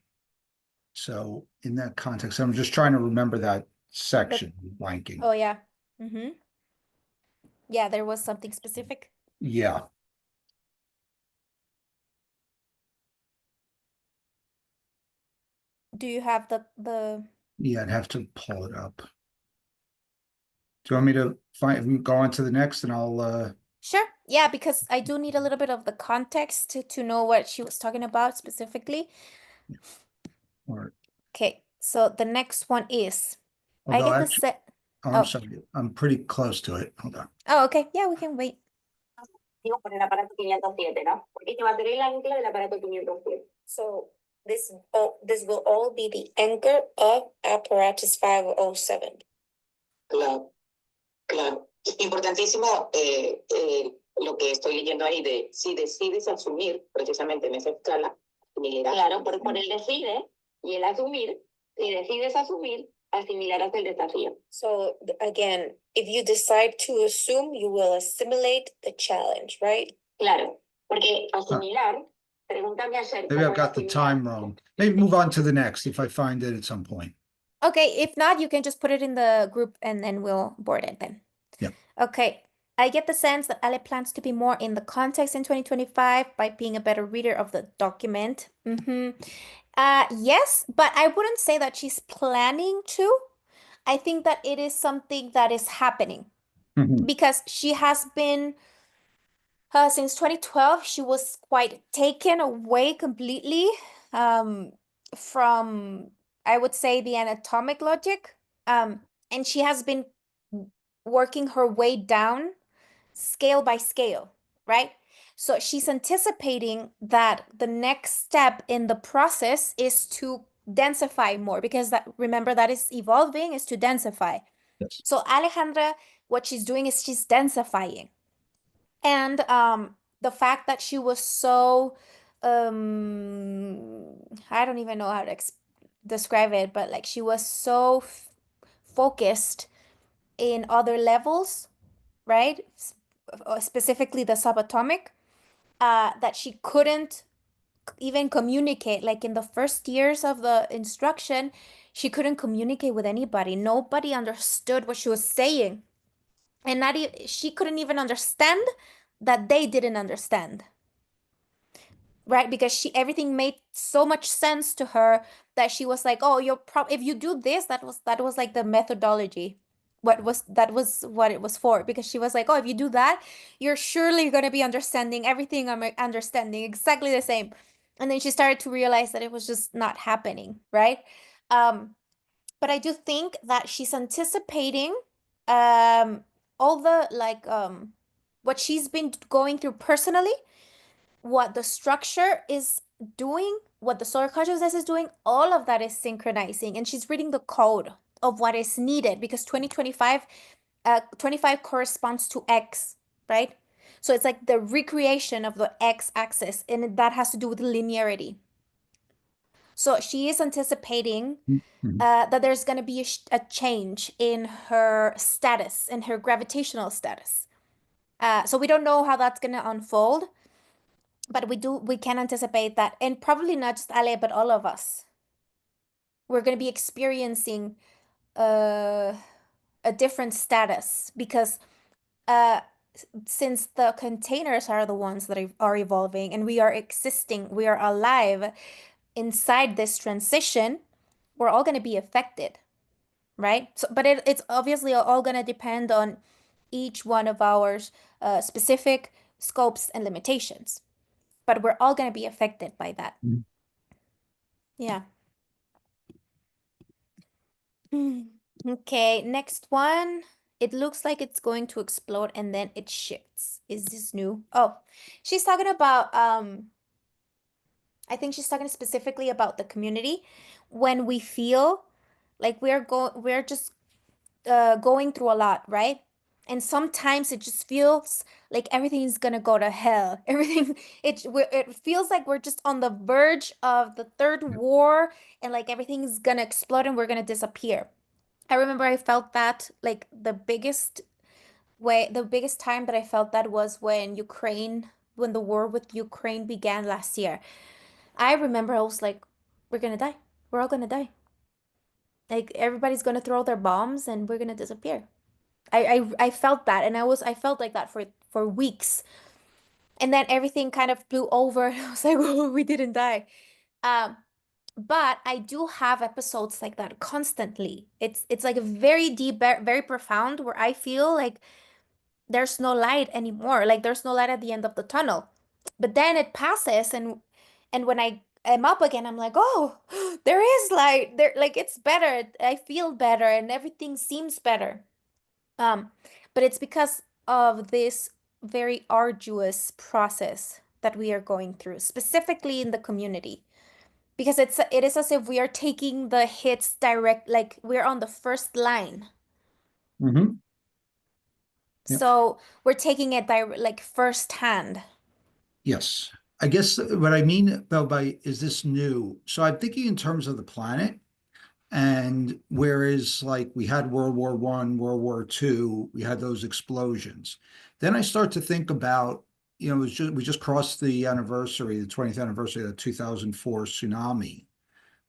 So in that context, I'm just trying to remember that section, blanking. Oh yeah. Mm-hmm. Yeah, there was something specific. Yeah, Do you have the yeah, I'd have to pull it up. Do you want me to go on to the next and I'll Sure. Yeah, because I do need a little bit of the context to know what she was talking about specifically. or Okay, so the next one is I although get the actually, set. I'm Oh, sorry, I'm pretty close to it. Hold on. oh, okay. Yeah, we can wait. Por el aparato 507, ¿no? Porque este va a ser el ancla del aparato 507. So this will all be the anchor of apparatus 507. Claro, claro. Importantísimo lo que estoy leyendo ahí de si decides asumir precisamente en esa escala, asimilarás. Claro, por el decide y el asumir, si decides asumir, asimilarás el desafío. So again, if you decide to assume, you will assimilate the challenge, right? Claro, porque asimilar, pregúntame ayer. Maybe I've got the time wrong. Maybe move on to the next if I find it at some point. Okay, if not, you can just put it in the group and then we'll board it then. Yeah. Okay. I get the sense that Ale plans to be more in the context in 2025 by being a better reader of the document. Yes, but I wouldn't say that she's planning to. I think that it is something that is happening because she has been, since 2012, she was quite taken away completely from, I would say, the anatomic logic. And she has been working her way down scale by scale, right? So she's anticipating that the next step in the process is to densify more because remember that is evolving is to densify. Yes. So Alejandra, what she's doing is she's densifying. And the fact that she was so I don't even know how to describe it, but like she was so focused in other levels, right? Specifically the subatomic, that she couldn't even communicate. Like in the first years of the instruction, she couldn't communicate with anybody. Nobody understood what she was saying. And she couldn't even understand that they didn't understand. Right? Because everything made so much sense to her that she was like, oh, if you do this, that was like the methodology. That was what it was for, because she was like, oh, if you do that, you're surely going to be understanding everything I'm understanding exactly the same. And then she started to realize that it was just not happening, right? But I do think that she's anticipating all the what she's been going through personally, what the structure is doing, what the solar consciousness is doing, all of that is synchronizing, and she's reading the code of what is needed because 25 corresponds to X, right? So it's like the recreation of the X axis, and that has to do with linearity. So she is anticipating Mhm. that there's going to be a change in her status, in her gravitational status. So we don't know how that's going to unfold, but we can anticipate that, and probably not just Ale, but all of us. We're going to be experiencing a different status because since the containers are the ones that are evolving and we are existing, we are alive inside this transition, we're all going to be affected, right? So, but it's obviously all going to depend on each one of our specific scopes and limitations. But we're all going to be affected by that. Mhm. Yeah. Okay, next one. It looks like it's going to explode and then it shifts. Is this new? Oh, she's talking about I think she's talking specifically about the community when we feel like we're just going through a lot, right? And sometimes it just feels like everything's gonna go to hell. Everything it feels like we're just on the verge of the third Yep. war and like everything's gonna explode and we're gonna disappear. I remember I felt that like the biggest time that I felt that was when the war with Ukraine began last year. I remember I was like, we're gonna die. We're all gonna die. Like everybody's gonna throw their bombs and we're gonna disappear. I felt that, and I felt like that for weeks. And then everything kind of blew over. I was like, oh, we didn't die. Um, but I do have episodes like that constantly. It's like a very deep, very profound, where I feel like there's no light anymore. Like there's no light at the end of the tunnel. But then it passes, and when I am up again, I'm like, oh, there is light. There, like it's better. I feel better, and everything seems better. Um, but it's because of this very arduous process that we are going through, specifically in the community. Because it is as if we are taking the hits direct, like we're on the first line. Mhm. Yep. So we're taking it like firsthand. Yes. I guess what I mean though by is this new? So I'm thinking in terms of the planet, and whereas like we had World War One, World War Two, we had those explosions. Then I start to think about, we just crossed the 20th anniversary of the 2004 tsunami,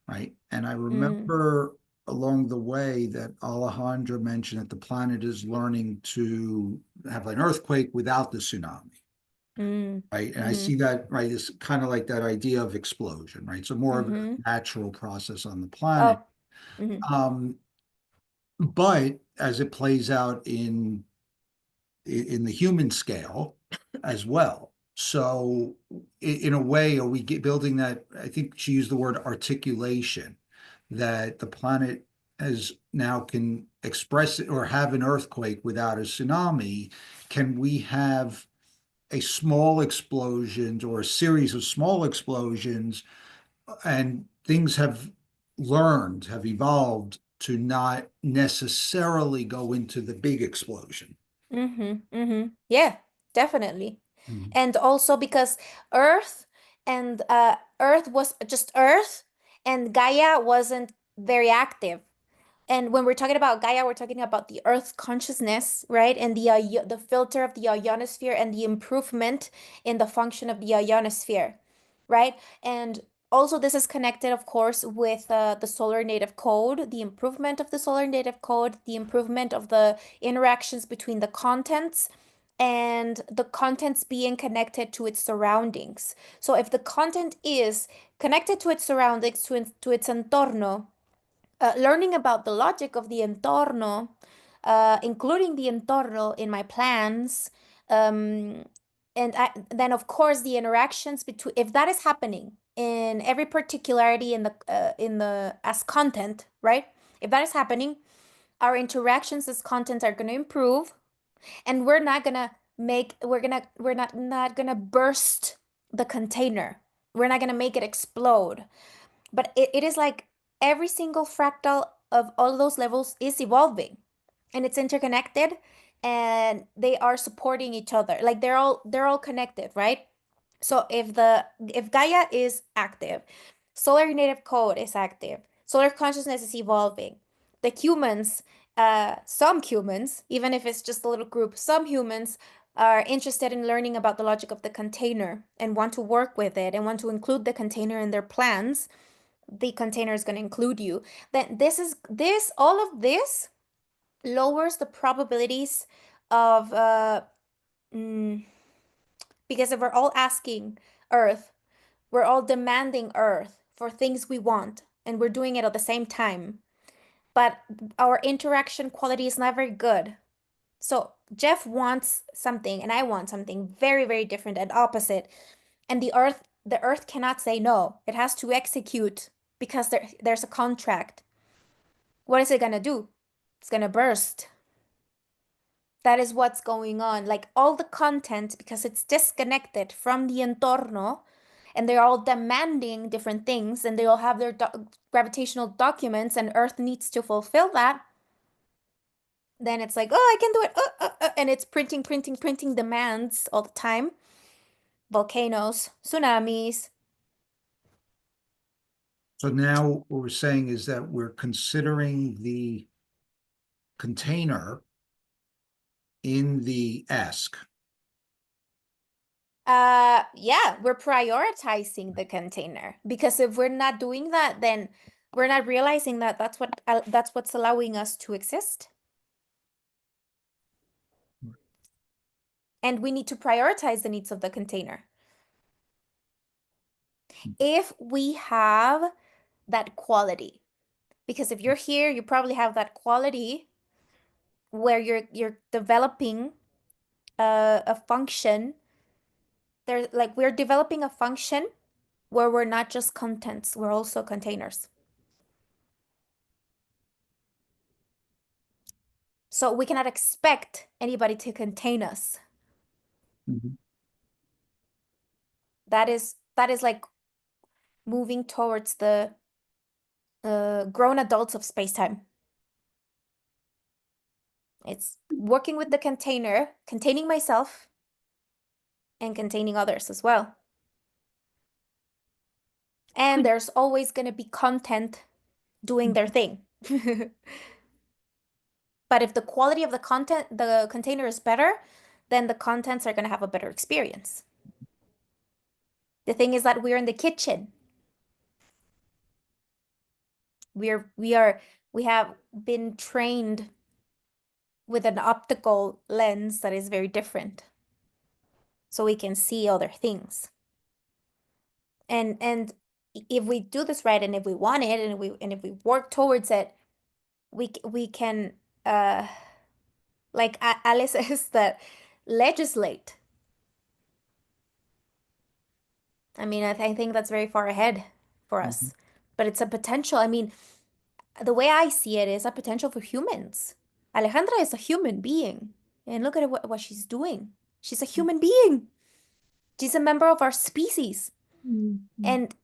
right? And I Mm, remember along the way that Alejandra mentioned that the planet is learning to have an earthquake without the tsunami. mm, Right. And I mm-hmm, see that, right, it's kind of like that idea of explosion, right? So more of a mm-hmm. natural process on the planet. Oh, mm-hmm, Um, but as it plays out in the human scale as well. So in a way, are we building that? I think she used the word articulation, that the planet has now can express it or have an earthquake without a tsunami. Can we have a small explosion or a series of small explosions, and things have evolved to not necessarily go into the big explosion? mm-hmm, mm-hmm. Yeah, definitely. Mhm. And also because Earth Earth was just Earth and Gaia wasn't very active. And when we're talking about Gaia, we're talking about the Earth's consciousness, right? And the filter of the ionosphere and the improvement in the function of the ionosphere, right? And also this is connected, of course, with the solar native code, the improvement of the solar native code, the improvement of the interactions between the contents and the contents being connected to its surroundings. So if the content is connected to its surroundings, to its entorno, learning about the logic of the entorno, including the entorno in my plans, then of course the interactions between, if that is happening, in every particularity in the as content, right? If that is happening, our interactions as content are going to improve, and we're not gonna burst the container. We're not gonna make it explode. But it is like every single fractal of all those levels is evolving, and it's interconnected, and they are supporting each other. Like they're all connected, right? So if Gaia is active, Solar Native Code is active, Solar Consciousness is evolving. The humans, some humans, even if it's just a little group, some humans are interested in learning about the logic of the container and want to work with it and want to include the container in their plans. The container is going to include you. Then all of this lowers the probabilities of because if we're all asking Earth, we're all demanding Earth for things we want, and we're doing it at the same time. But our interaction quality is not very good. So Jeff wants something, and I want something very, very different and opposite. And the Earth cannot say no. It has to execute because there's a contract. What is it gonna do? It's gonna burst. That is what's going on. Like all the content, because it's disconnected from the entorno, and they're all demanding different things, and they all have their gravitational documents, and Earth needs to fulfill that. Then it's like, oh, I can do it. And it's printing demands all the time. Volcanoes, tsunamis. So now what we're saying is that we're considering the container in the ask. Yeah, we're prioritizing the container, because if we're not doing that, then we're not realizing that that's what's allowing us to exist. And we need to prioritize the needs of the container. If we have that quality, because if you're here, you probably have that quality where you're developing a function. We're developing a function where we're not just contents, we're also containers. So we cannot expect anybody to contain us. Mhm. That is like moving towards the grown adults of space-time. It's working with the container, containing myself, and containing others as well. And there's always going to be content doing their thing. But if the quality of the container is better, then the contents are going to have a better experience. The thing is that we're in the kitchen. We have been trained with an optical lens that is very different, so we can see other things. And if we do this right, and if we want it, and if we work towards it, we can like Alice says, that legislate. I mean, I think that's very far ahead for us, but it's a potential. I mean, the way I see it is a potential for humans. Alejandra is a human being, and look at what she's doing. She's a human being. She's a member of our species. And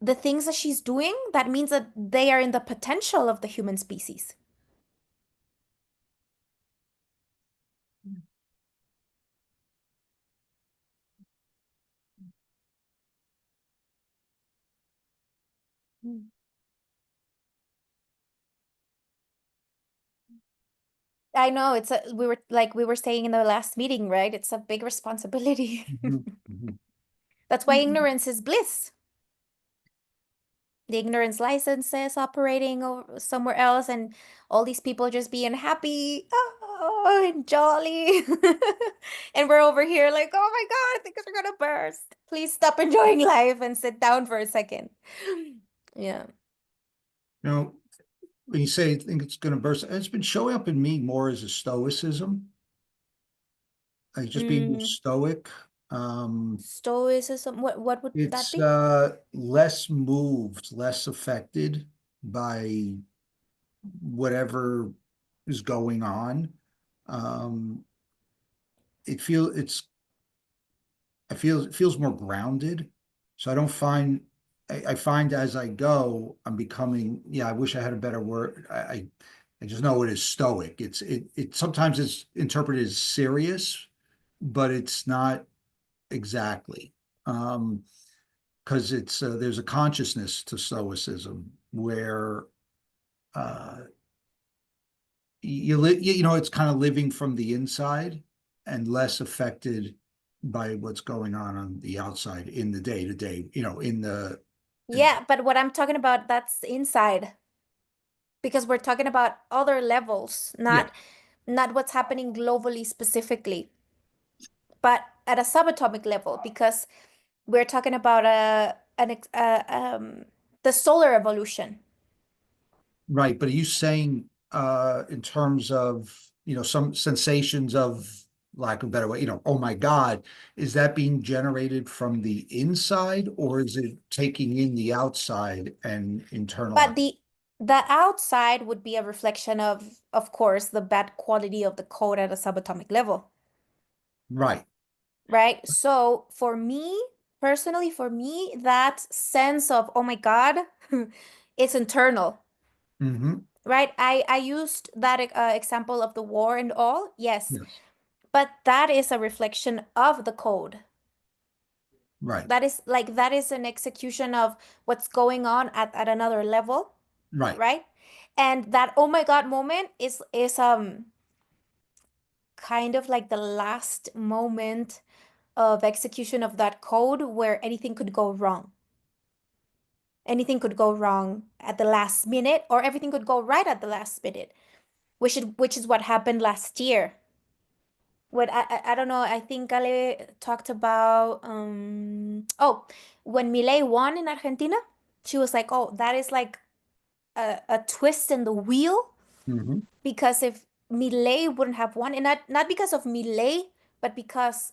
the things that she's doing, that means that they are in the potential of the human species. I know we were saying in the last meeting, right? It's a big responsibility. That's why ignorance is bliss. The ignorance licenses operating somewhere else, and all these people just being happy, and jolly. And we're over here like, oh my God, things are gonna burst. Please stop enjoying life and sit down for a second. Yeah. You know, when you say think it's going to burst, it's been showing up in me more as a stoicism. Like just being more stoic. Stoicism, what would that It's be? less moved, less affected by whatever is going on. It feels more grounded. So I don't find I find as I go, I'm becoming, yeah, I wish I had a better word. I just know it is stoic. It sometimes it's interpreted as serious, but it's not exactly. Because it's there's a consciousness to stoicism where uh you know, it's kind of living from the inside and less affected by what's going on the outside in the day to day, you know, in the Yeah, but what I'm talking about, that's inside. Because we're talking about other levels, Yeah. not what's happening globally specifically, but at a subatomic level, because we're talking about the solar evolution. right. But are you saying in terms of, you know, some sensations of lack of a better way, you know, oh my God, is that being generated from the inside or is it taking in the outside and But internalizing? the outside would be a reflection of course, the bad quality of the code at a subatomic level, Right. right? So for me, personally, for me, that sense of, oh my God, it's internal, Mm-hmm. right? I used that example of the war and all, yes, Yes. but that is a reflection of the code. Right. That is an execution of what's going on at another level, Right. right? And that oh my God moment is kind of like the last moment of execution of that code where anything could go wrong. Anything could go wrong at the last minute, or everything could go right at the last minute, which is what happened last year. What I don't know, I think Ale talked about when Milei won in Argentina, she was like, "Oh, that is like a twist in the wheel." Mm-hmm. Because if Milei wouldn't have won, and not because of Milei, but because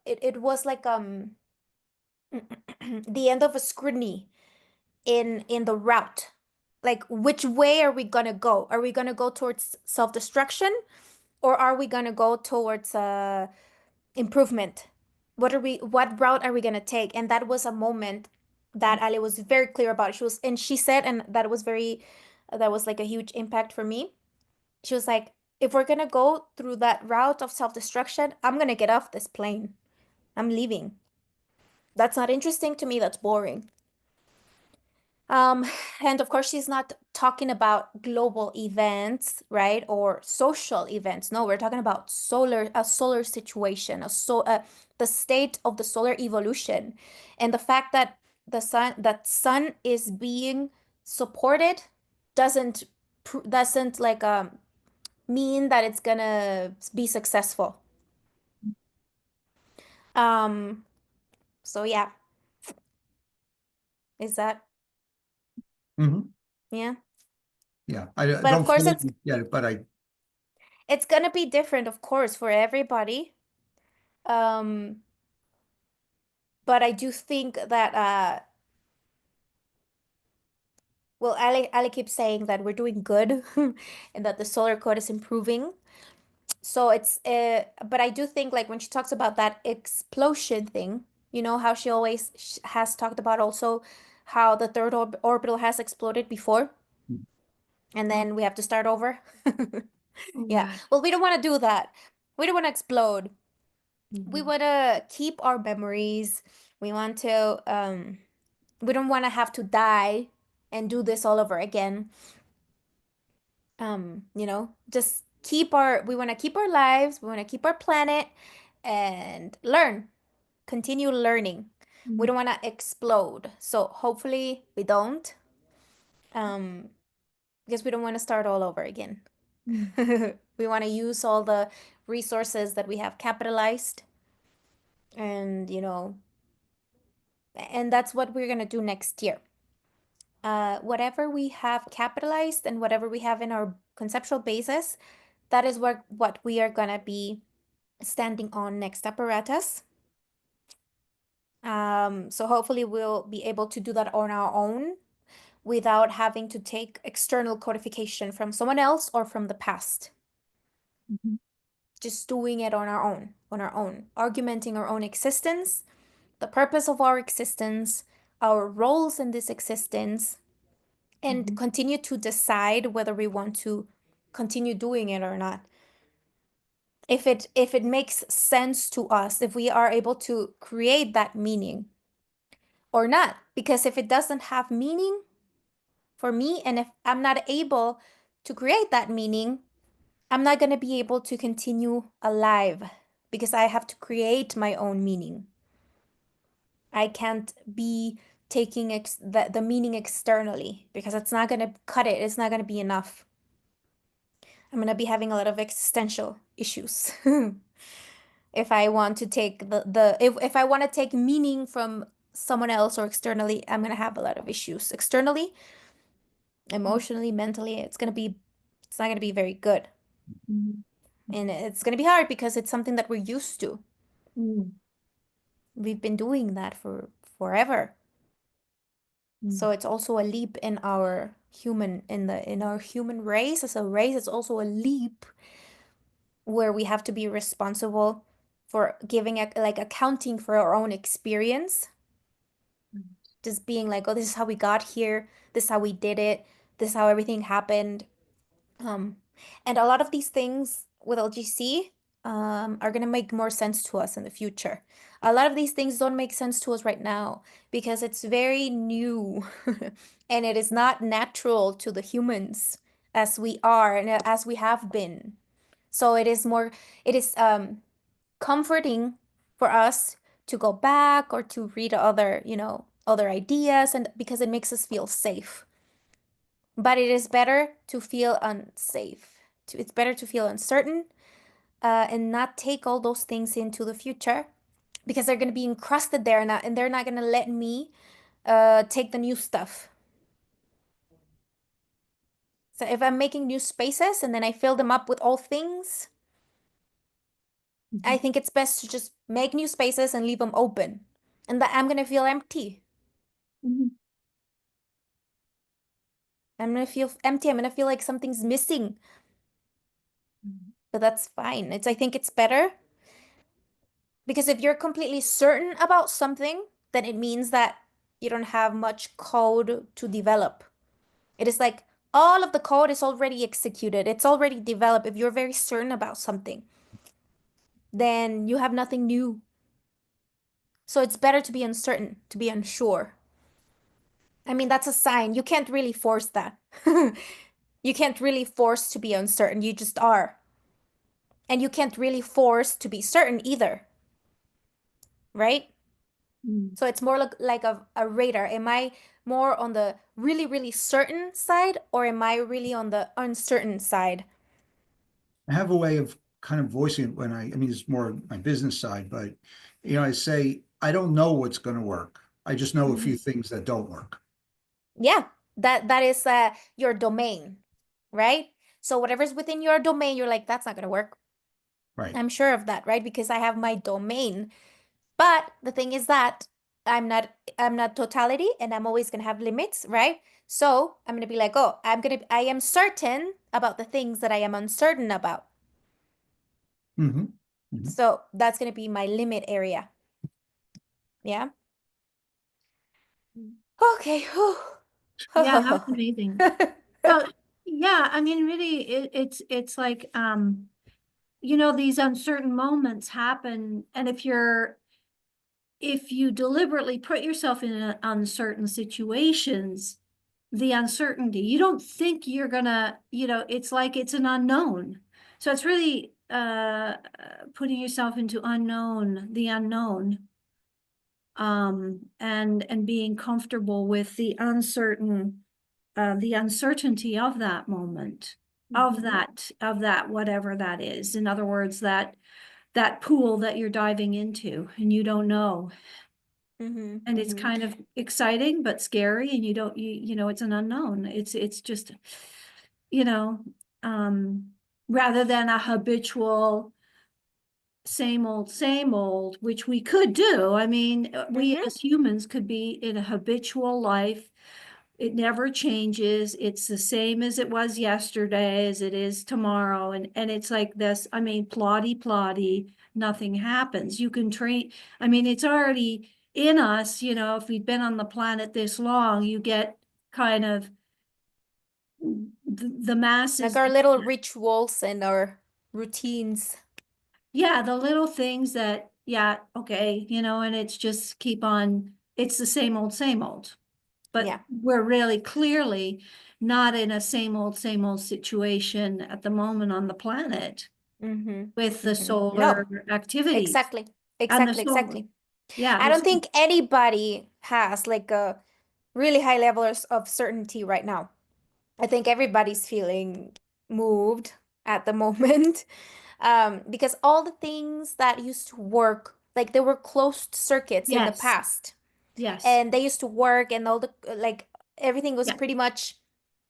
it was like the end of a scrutiny in the route. Like, which way are we gonna go? Are we gonna go towards self-destruction, or are we gonna go towards improvement? What route are we gonna take? And that was a moment that Ale was very clear about. She said, and that was like a huge impact for me. She was like, if we're gonna go through that route of self-destruction, I'm gonna get off this plane. I'm leaving. That's not interesting to me. That's boring. And of course, she's not talking about global events, right? Or social events. No, we're talking about a solar situation, the state of the solar evolution, and the fact that that sun is being supported doesn't doesn't like mean that it's gonna be successful. Um, so yeah, is that Mm-hmm. yeah? Yeah. I But of don't course, fully get it, but it's gonna be different, of course, for everybody. Um, but I do think that well, Ali keeps saying that we're doing good and that the solar code is improving. So it's but I do think like when she talks about that explosion thing, you know how she always has talked about also how the third orbital has exploded before and then we have to start over. Yeah. Right. Well, we don't want to do that. We don't want to explode. We Mhm. want to keep our memories. We want to we don't want to have to die and do this all over again. You know, just we want to keep our lives, we want to keep our planet and continue learning. We Mm. don't want to explode. So hopefully we don't. Um, because we don't want to start all over again. Mm. We want to use all the resources that we have capitalized and, you know, and that's what we're going to do next year. Whatever we have capitalized and whatever we have in our conceptual basis, that is what we are gonna be standing on next apparatus. So hopefully we'll be able to do that on our own without having to take external codification from someone else or from the past. Mhm. Just doing it on our own, argumenting our own existence, the purpose of our existence, our roles in this existence, and Mhm. continue to decide whether we want to continue doing it or not. If it makes sense to us, if we are able to create that meaning or not. Because if it doesn't have meaning for me, and if I'm not able to create that meaning, I'm not going to be able to continue alive because I have to create my own meaning. I can't be taking the meaning externally because it's not going to cut it. It's not going to be enough. I'm going to be having a lot of existential issues. If I want to take if I want to take meaning from someone else or externally, I'm going to have a lot of issues externally, emotionally, mentally. It's not going to be very good. Mhm. And it's going to be hard because it's something that we're used to. Mm. We've been doing that for forever. So it's also a leap in our human race. As a race, it's also a leap where we have to be responsible for giving like accounting for our own experience. Just being like, oh, this is how we got here, this is how we did it, this is how everything happened. And a lot of these things with LGC are gonna make more sense to us in the future. A lot of these things don't make sense to us right now because it's very new and it is not natural to the humans as we are and as we have been. So it is comforting for us to go back or to read other ideas, and because it makes us feel safe. But it is better to feel unsafe. It's better to feel uncertain, and not take all those things into the future because they're going to be encrusted there, and they're not going to let me take the new stuff. So if I'm making new spaces and then I fill them up with old things, I think it's best to just make new spaces and leave them open, and that I'm going to feel empty. Mhm. I'm going to feel empty. I'm going to feel like something's missing. But that's fine. I think it's better because if you're completely certain about something, then it means that you don't have much code to develop. It is like all of the code is already executed. It's already developed. If you're very certain about something, then you have nothing new. So it's better to be uncertain, to be unsure. I mean, that's a sign. You can't really force that. You can't really force to be uncertain. You just are. And you can't really force to be certain either. Right? Mm. So it's more like a radar. Am I more on the really, really certain side, or am I really on the uncertain side? I have a way of kind of voicing it when I mean, it's more my business side, but I say, I don't know what's going to work. I just know a few things that don't work. Yeah, that is your domain, right? So whatever's within your domain, you're like, that's not gonna work. Right. I'm sure of that, right? Because I have my domain. But the thing is that I'm not totality, and I'm always gonna have limits, right? So I'm gonna be like, oh, I am certain about the things that I am uncertain about. Mhm. So that's gonna be my limit area. Yeah. Okay. whew. Yeah, that was amazing. So, yeah, I mean, really, it's like, these uncertain moments happen, and if you deliberately put yourself in uncertain situations, the uncertainty, you don't think you're gonna, it's like it's an unknown. So it's really putting yourself into the unknown, and being comfortable with the uncertainty of that moment, of that whatever that is. In other words, that pool that you're diving into and you don't know. Mm-hmm, And it's kind of exciting but scary, and you don't, it's an unknown. It's just, you know, rather than a habitual same old, which we could do. I mean, we Mhm. as humans could be in a habitual life. It never changes. It's the same as it was yesterday, as it is tomorrow. And it's like this, I mean, ploddy, nothing happens. You can train, I mean, it's already in us, you know, if we've been on the planet this long, you get kind of the Like masses. our little rituals and our routines. Yeah, the little things that, yeah, okay, you know, and it's just keep on, it's the same old. But Yeah. we're really clearly not in a same old situation at the moment on the planet Mhm. with the Mhm. solar No, activities exactly. and the Exactly, solar, exactly. yeah, I don't think anybody has like a really high level of certainty right now. I think everybody's feeling moved at the moment. Because all the things that used to work, like there were closed circuits in the yes, past, yes, and they used to work, and all the like everything was yeah, pretty much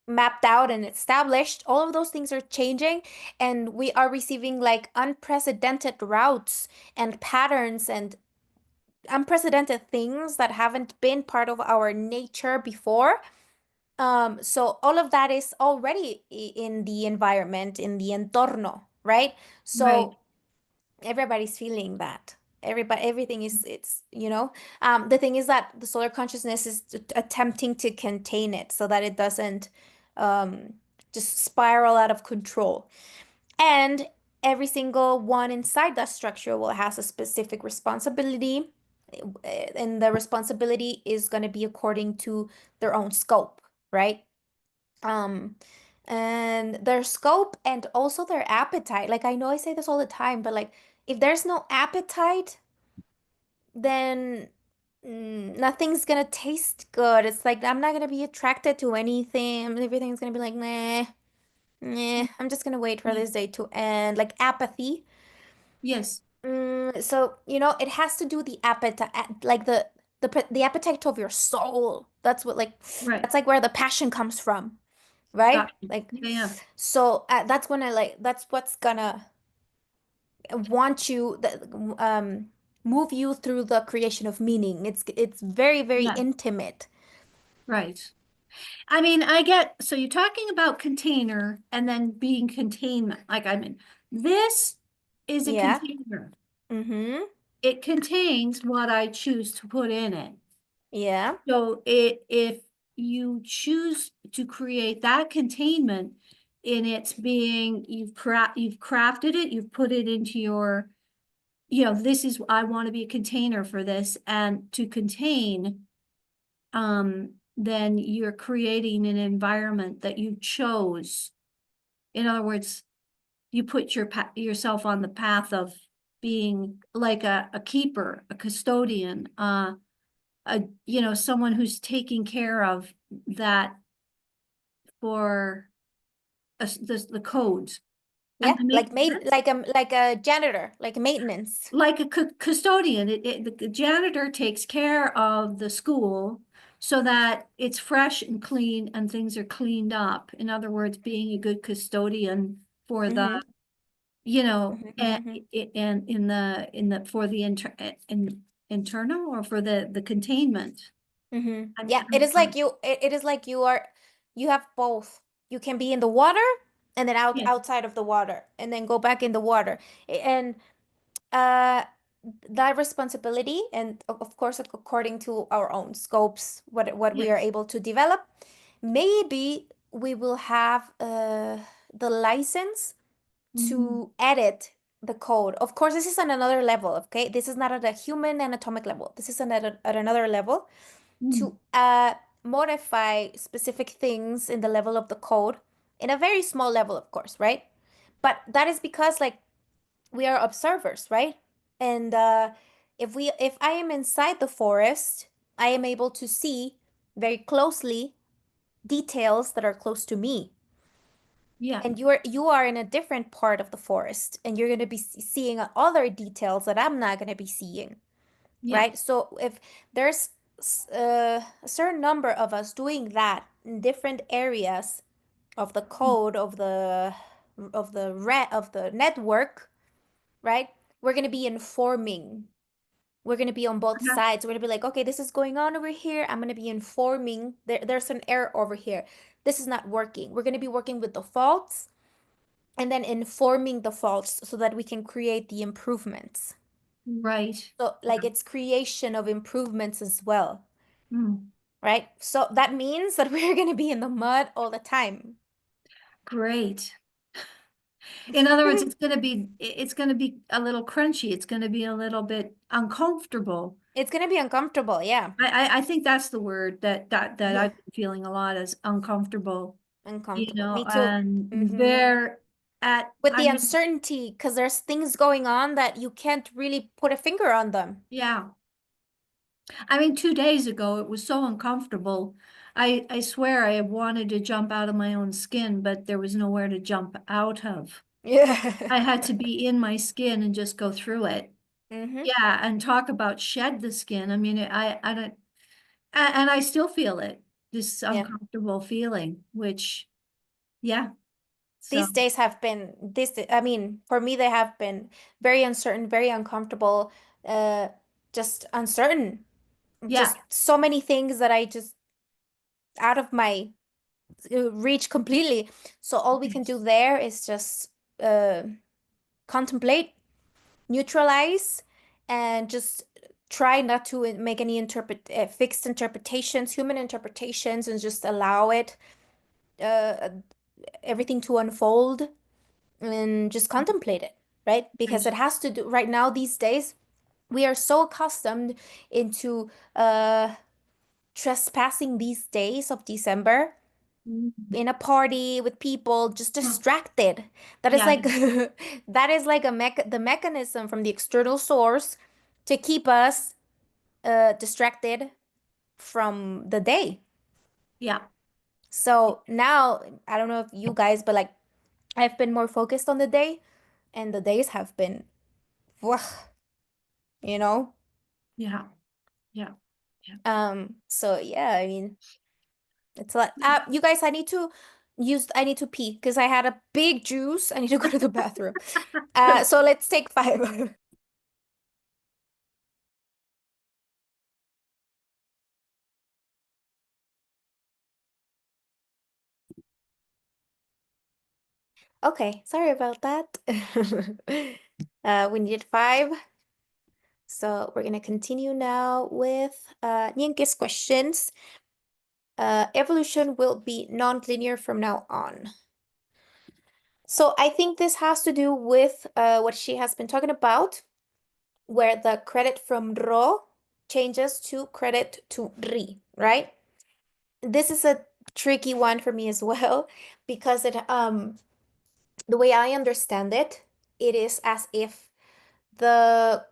mapped out and established. All of those things are changing, and we are receiving like unprecedented routes and patterns and unprecedented things that haven't been part of our nature before. So all of that is already in the environment, in the entorno, right? right, So everybody's feeling that. Everything is, it's, the thing is that the solar consciousness is attempting to contain it so that it doesn't um, just spiral out of control. And every single one inside that structure will has a specific responsibility, and the responsibility is going to be according to their own scope, right? Um, and their scope and also their appetite. Like I know I say this all the time, but like if there's no appetite, then nothing's gonna taste good. It's like I'm not gonna be attracted to anything. Everything's gonna be like, nah, nah. I'm just gonna wait for yeah, this day to end. Like apathy. yes, So it has to do the appetite, like the appetite of your soul. That's what like right, that's like where the passion comes from, right? gotcha. Like Yeah, so that's when I like that's what's gonna want you move you through the creation of meaning. It's very, very yeah, intimate. right. I mean, I get, so you're talking about container and then being containment, like I mean, this is a Yeah. container. Mm-hmm. It contains what I choose to put in it. Yeah. So if you choose to create that containment in its being, you've crafted it, you've put it into your, you know, this is, I want to be a container for this, and to contain, then you're creating an environment that you chose. In other words, you put yourself on the path of being like a keeper, a custodian, someone who's taking care of that for the codes and Yeah. to make Like maid like a janitor, like maintenance. like a custodian. The janitor takes care of the school so that it's fresh and clean and things are cleaned up. In other words, being a good custodian for the, Mm-hmm. you know, Mm-hmm. and, Mm-hmm. and in the for the internal or for the containment. Mm-hmm. I'm, Yeah, it I'm, is like it is like you have both. You can be in the water and then yes, outside of the water and then go back in the water. And uh that responsibility, and of course according to our own scopes, what we are yes. able to develop, maybe we will have the license Mhm. to edit the code. Of course, this is on another level, okay? This is not at a human anatomic level. This is at another level Mm. to modify specific things in the level of the code in a very small level, of course, right? But that is because like we are observers, right? And if I am inside the forest, I am able to see very closely details that are close to me. Yeah, And you are in a different part of the forest, and you're going to be seeing other details that I'm not going to be seeing, yeah, right? So if there's a certain number of us doing that in different areas of the code of the network, right? we're going to be informing. We're going to be on both Uh-huh. sides. We're going to be like, okay, this is going on over here. I'm going to be informing. There's an error over here. This is not working. We're going to be working with the faults and then informing the faults so that we can create the improvements. Right. So like it's creation of improvements as well, Mm, right? So that means that we're going to be in the mud all the time. great. In other words, it's gonna be a little crunchy. It's gonna be a little bit uncomfortable. It's going to be uncomfortable, yeah. I think that's the word that Yeah. I've been feeling a lot as uncomfortable, you Uncomfortable. know, Me too. and Mhm. there at, With I the mean, uncertainty, because there's things going on that you can't really put a finger on them. yeah. I mean, 2 days ago, it was so uncomfortable. I swear I wanted to jump out of my own skin, but there was nowhere to jump out of. Yeah. I had to be in my skin and just go through it. Mm-hmm. Yeah, and talk about shed the skin. I mean, I don't, and I still feel it, this Yeah. uncomfortable feeling, which, yeah. So, These days have been I mean, for me they have been very uncertain, very uncomfortable, just uncertain. yeah, Just so many things that I just out of my reach completely. So all we can do there is just contemplate, neutralize, and just try not to make any fixed interpretations, human interpretations, and just allow it uh, everything to unfold and just contemplate it, right? Because it has to do right now these days. We are so accustomed into trespassing these days of December Mhm. in a party with people just distracted. That is Yeah. like that is like the mechanism from the external source to keep us distracted from the day. Yeah, So now I don't know if you guys, but like I've been more focused on the day, and the days have been, wah, you know. yeah, yeah. So yeah, I mean, it's a lot. You guys, I need to pee because I had a big juice. I need to go to the bathroom. So let's take 5. Okay, sorry about that. We needed 5. So we're gonna continue now with Nienke's questions. Evolution will be non-linear from now on. So I think this has to do with what she has been talking about, where the credit from ro changes to credit to ri, right? This is a tricky one for me as well because the way I understand it, it is as if the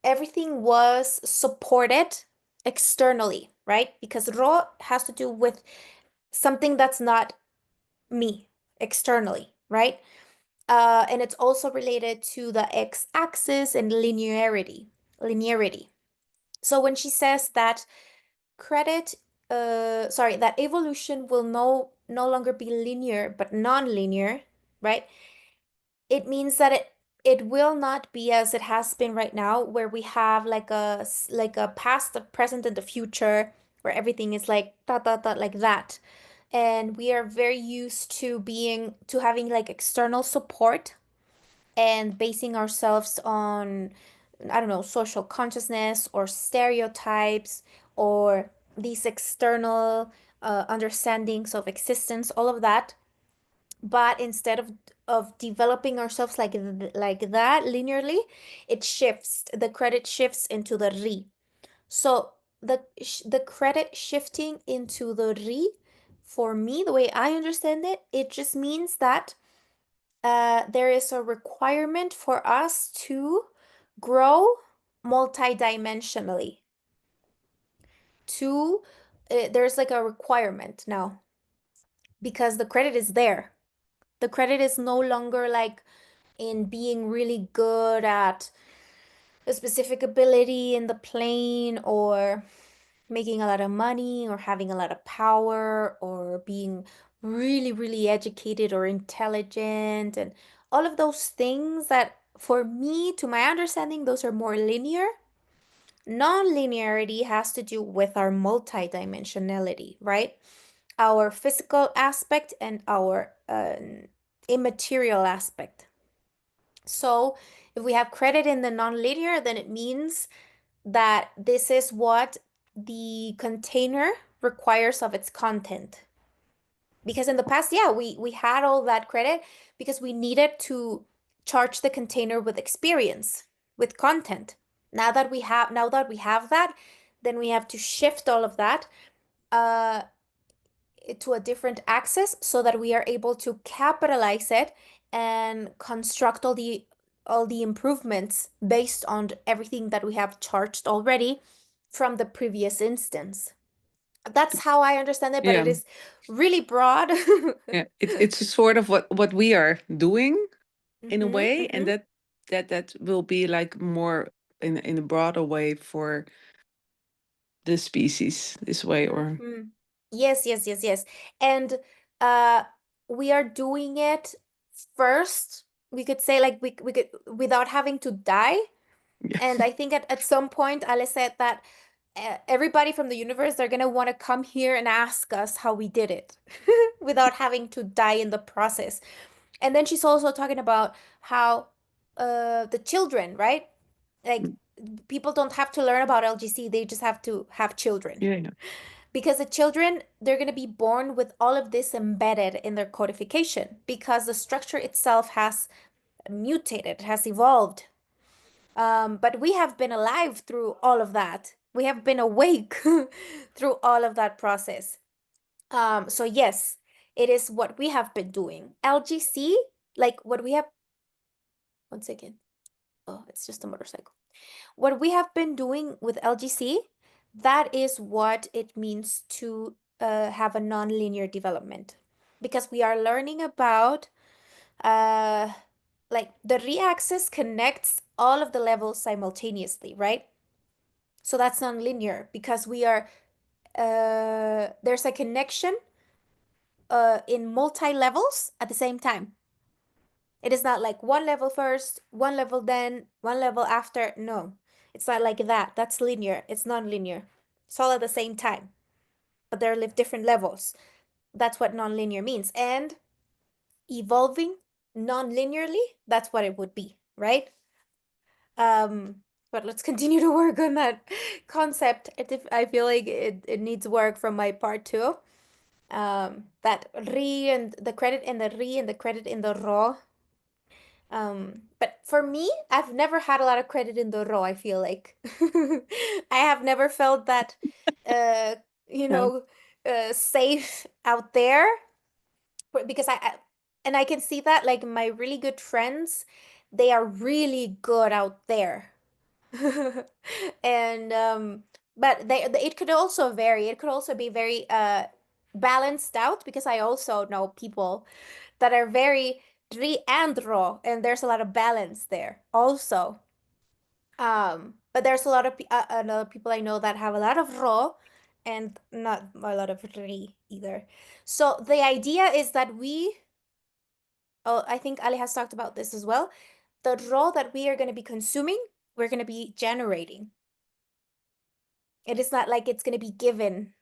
everything was supported externally, right? Because ro has to do with something that's not me externally, right? And it's also related to the x-axis and linearity. So when she says that that evolution will no longer be linear but non-linear, right? It means that it will not be as it has been right now, where we have like a past, a present, and the future, where everything is like like that. And we are very used to having like external support and basing ourselves on, I don't know, social consciousness or stereotypes or these external understandings of existence, all of that. But instead of developing ourselves like that linearly, it shifts. The credit shifts into the ri. So the credit shifting into the ri, for me, the way I understand it, it just means that there is a requirement for us to grow multidimensionally. There's like a requirement now because the credit is there. The credit is no longer like in being really good at a specific ability in the plane or making a lot of money or having a lot of power or being really, really educated or intelligent and all of those things that for me, to my understanding, those are more linear. Non-linearity has to do with our multidimensionality, right? Our physical aspect and our immaterial aspect. So if we have credit in the non-linear, then it means that this is what the container requires of its content. Because in the past, yeah, we had all that credit because we needed to charge the container with experience, with content. Now that we have that, then we have to shift all of that uh, to a different axis so that we are able to capitalize it and construct all the improvements based on everything that we have charged already from the previous instance. That's how I understand it, but it Yeah. is really broad. Yeah, it's a sort of what we are doing in a Mhm, way, and mhm. that will be like more in a broader way for the species this way, or Mhm. Yes, yes, yes, yes. And uh we are doing it first, we could say, like we could without having to die. yeah. And I think at some point Ale said that everybody from the universe, they're gonna want to come here and ask us how we did it without having to die in the process. And then she's also talking about how the children, right? Like Mm, people don't have to learn about LGC, they just have to have children. yeah, yeah. Because the children, they're going to be born with all of this embedded in their codification because the structure itself has mutated, has evolved. But we have been alive through all of that. We have been awake through all of that process. So yes, it is what we have been doing. LGC, like what we have, one second. Oh, it's just a motorcycle. What we have been doing with LGC, that is what it means to have a nonlinear development. Because we are learning about like the re-axis connects all of the levels simultaneously, right? So that's nonlinear because we are there's a connection in multi-levels at the same time. It is not like one level first, one level then, one level after. No, it's not like that. That's linear. It's non-linear. It's all at the same time, but they're different levels. That's what non-linear means. And evolving non-linearly, that's what it would be, right? But let's continue to work on that concept. I feel like it needs work from my part too. That re and the credit in the re and the credit in the raw. But for me, I've never had a lot of credit in the raw, I feel like. I have never felt that, uh, you No. know, safe out there because and I can see that like my really good friends, they are really good out there. And but it could also vary. It could also be very balanced out because I also know people that are very Dri and raw, and there's a lot of balance there also. But there's a lot of people I know that have a lot of raw and not a lot of Dri either. So the idea is that I think Ali has talked about this as well. The raw that we are going to be consuming, we're going to be generating. It is not like it's going to be given.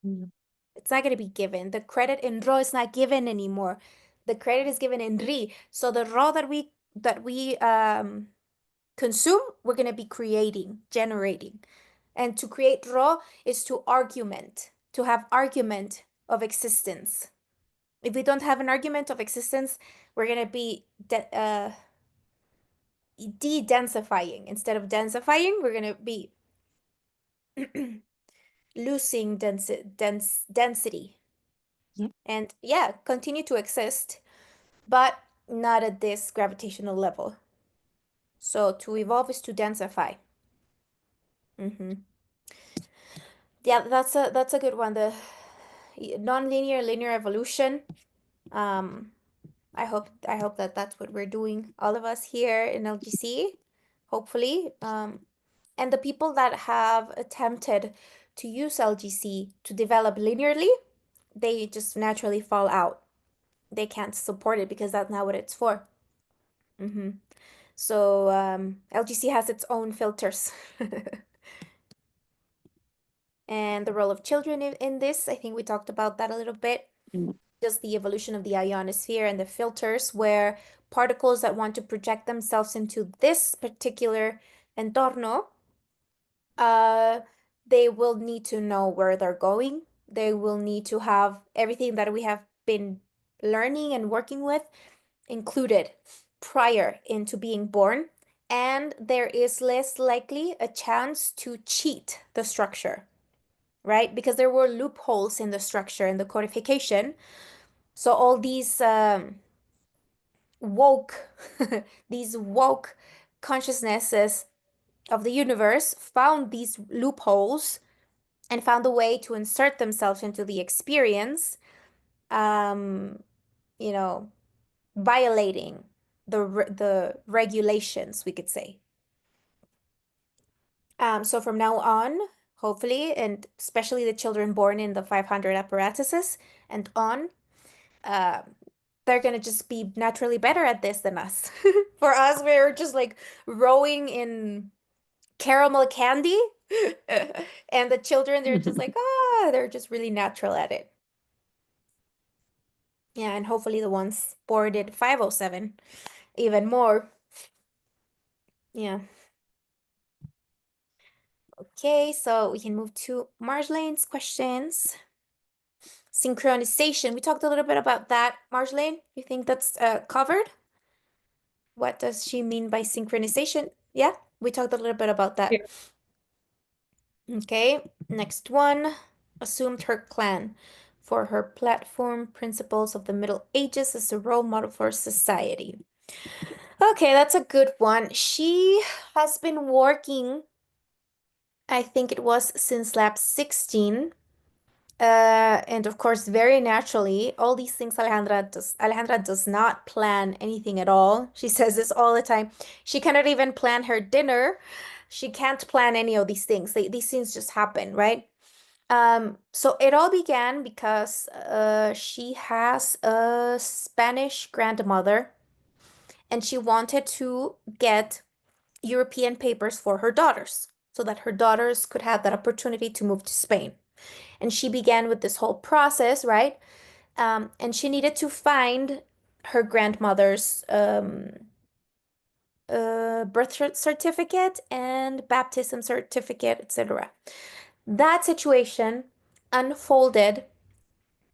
Mm. It's not going to be given. The credit in raw is not given anymore. The credit is given in ri. So the raw that we consume, we're going to be creating, generating. And to create raw is to argument, to have argument of existence. If we don't have an argument of existence, we're going to be de-densifying. Instead of densifying, we're going to be losing density. Yep. And yeah, continue to exist, but not at this gravitational level. So to evolve is to densify. Yeah, that's a good one. The non-linear linear evolution. I hope that that's what we're doing, all of us here in LGC, hopefully. And the people that have attempted to use LGC to develop linearly, they just naturally fall out. They can't support it because that's not what it's for. So LGC has its own filters. And the role of children in this, I think we talked about that a little bit. Mm. Just the evolution of the ionosphere and the filters, where particles that want to project themselves into this particular entorno, they will need to know where they're going. They will need to have everything that we have been learning and working with included prior into being born, and there is less likely a chance to cheat the structure, right? Because there were loopholes in the structure and the codification. So all these woke, these woke consciousnesses of the universe found these loopholes and found a way to insert themselves into the experience, um, you know, violating the regulations, we could say. So from now on, hopefully, and especially the children born in the 500 apparatuses and on, uh, they're gonna just be naturally better at this than us. For us, we're just like rowing in caramel candy, and the children, they're just like, they're just really natural at it. Yeah, and hopefully the ones born in 507 even more. Yeah. Okay, so we can move to Marjolaine's questions. Synchronization. We talked a little bit about that. Marjolaine, you think that's covered? What does she mean by synchronization? Yeah, we talked a little bit about that. Yeah. Okay, next one. Assumed her clan for her platform principles of the Middle Ages as a role model for society. Okay, that's a good one. She has been working, I think it was since lab 16. And of course, very naturally, all these things Alejandra does not plan anything at all. She says this all the time. She cannot even plan her dinner. She can't plan any of these things. These things just happen, right? So it all began because she has a Spanish grandmother and she wanted to get European papers for her daughters so that her daughters could have that opportunity to move to Spain. And she began with this whole process, right? And she needed to find her grandmother's birth certificate and baptism certificate, etc. That situation unfolded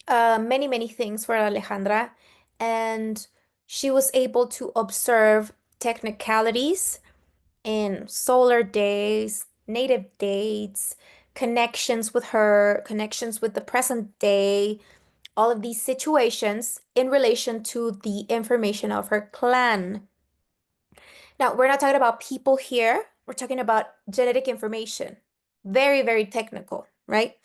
many, many things for Alejandra, and she was able to observe technicalities in solar days, native dates, connections with her, connections with the present day, all of these situations in relation to the information of her clan. Now, we're not talking about people here. We're talking about genetic information. Very, very technical, right?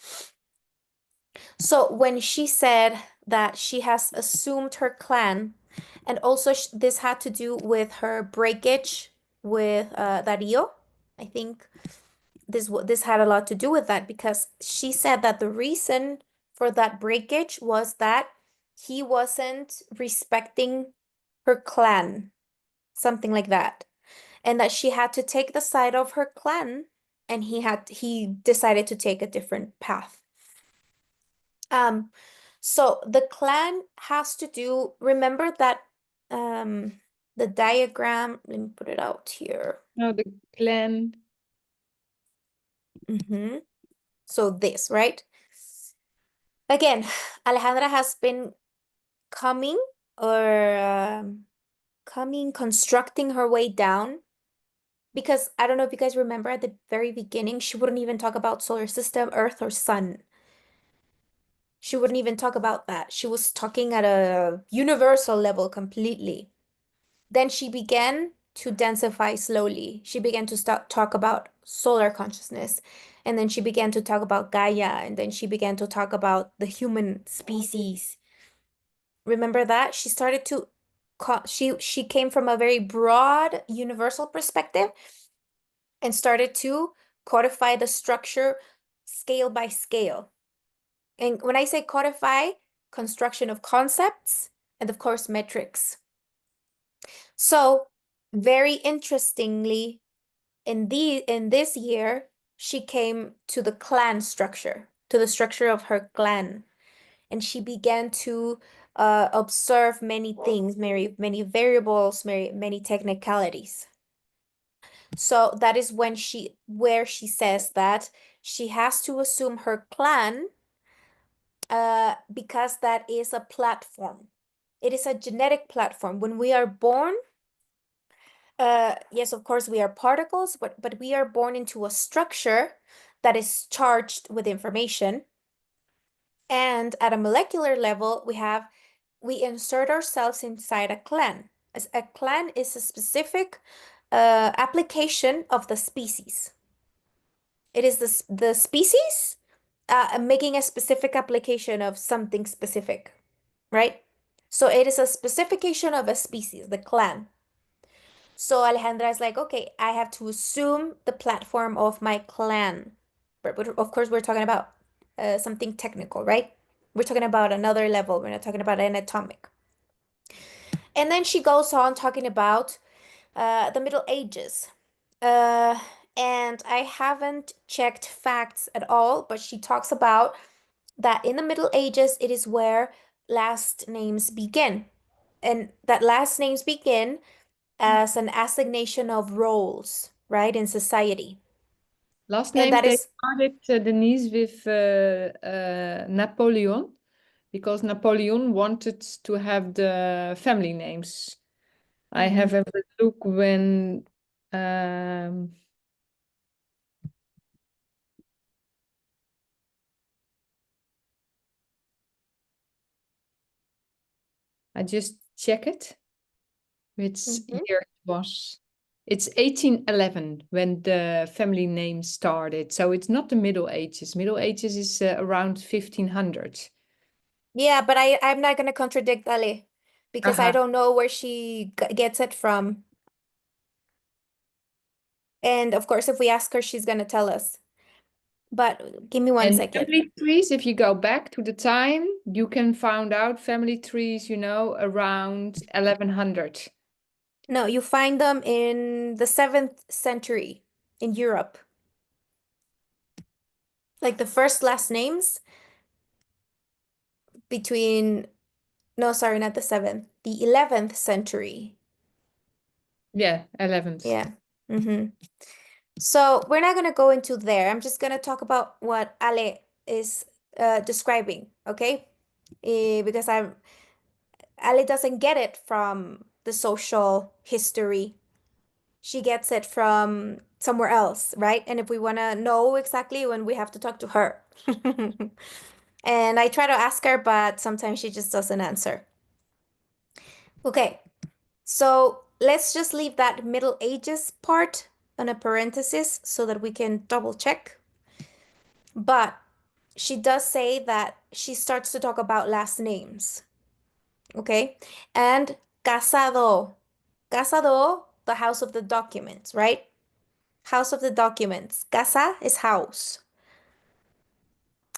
So when she said that she has assumed her clan, and also this had to do with her breakage with Darío, I think this had a lot to do with that because she said that the reason for that breakage was that he wasn't respecting her clan, something like that, and that she had to take the side of her clan, and he decided to take a different path. So the clan has to do, remember that the diagram, let me put it out here. No, the clan. So this, right? Again, Alejandra has been coming constructing her way down, because I don't know if you guys remember at the very beginning, she wouldn't even talk about solar system, Earth, or sun. She wouldn't even talk about that. She was talking at a universal level completely. Then she began to densify slowly. She began to talk about solar consciousness. And then she began to talk about Gaia. And then she began to talk about the human species. Remember that? She started to, she came from a very broad universal perspective and started to codify the structure scale by scale. And when I say codify, construction of concepts and of course metrics. So Very interestingly, in this year, she came to the clan structure, to the structure of her clan, and she began to observe many things, many variables, many technicalities. So that is where she says that she has to assume her clan because that is a platform. It is a genetic platform. When we are born, yes, of course, we are particles, but we are born into a structure that is charged with information. And at a molecular level, we insert ourselves inside a clan. As a clan is a specific application of the species. It is the species making a specific application of something specific, right? So it is a specification of a species, the clan. So Alejandra is like, okay, I have to assume the platform of my clan. But of course, we're talking about something technical, right? We're talking about another level. We're not talking about anatomic. And then she goes on talking about the Middle Ages. Uh, and I haven't checked facts at all, but she talks about that in the Middle Ages, it is where last names begin. And that last names begin as an assignation of roles, right, in society. Last And names, that they is, started, Denise, with Napoleon, because Napoleon wanted to have the family names. I have a look when I just check it, which year it was. It's 1811 when the family name started. So it's not the Middle Ages. Middle Ages is around 1500. yeah, but I'm not going to contradict Ale because I don't know where she gets it from. And of course, if we ask her, she's going to tell us. But give me one And second. family trees, if you go back to the time, you can find out family trees, around 1100. No, you find them in the 7th century in Europe. Like the first last names between, no, sorry, not the 7th, the 11th century. Yeah, 11th. Yeah. So we're not going to go into there. I'm just going to talk about what Ale is describing, okay? Because Ale doesn't get it from the social history. She gets it from somewhere else, right? And if we want to know exactly, when we have to talk to her. And I try to ask her, but sometimes she just doesn't answer. Okay, so let's just leave that Middle Ages part on a parenthesis so that we can double check. But she does say that she starts to talk about last names. Okay, and casado. Casado, the house of the documents, right? House of the documents. Casa is house.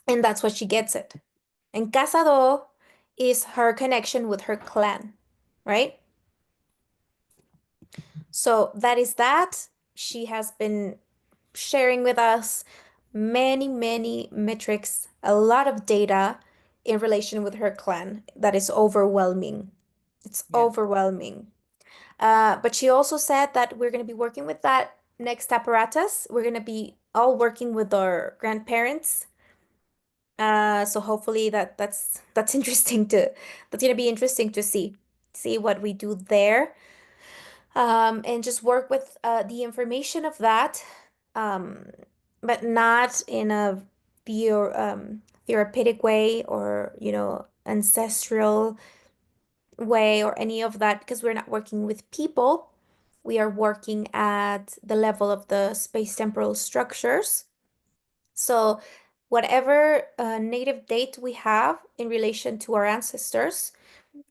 And that's what she gets it. And casado is her connection with her clan, right? So that is that. She has been sharing with us many metrics, a lot of data in relation with her clan that is overwhelming. It's overwhelming. But she also said that we're going to be working with that next apparatus. We're going to be all working with our grandparents. So hopefully that's interesting that's going to be interesting to see what we do there. And just work with the information of that, but not in a therapeutic way or, ancestral way or any of that, because we're not working with people. We are working at the level of the space-temporal structures. So whatever native date we have in relation to our ancestors,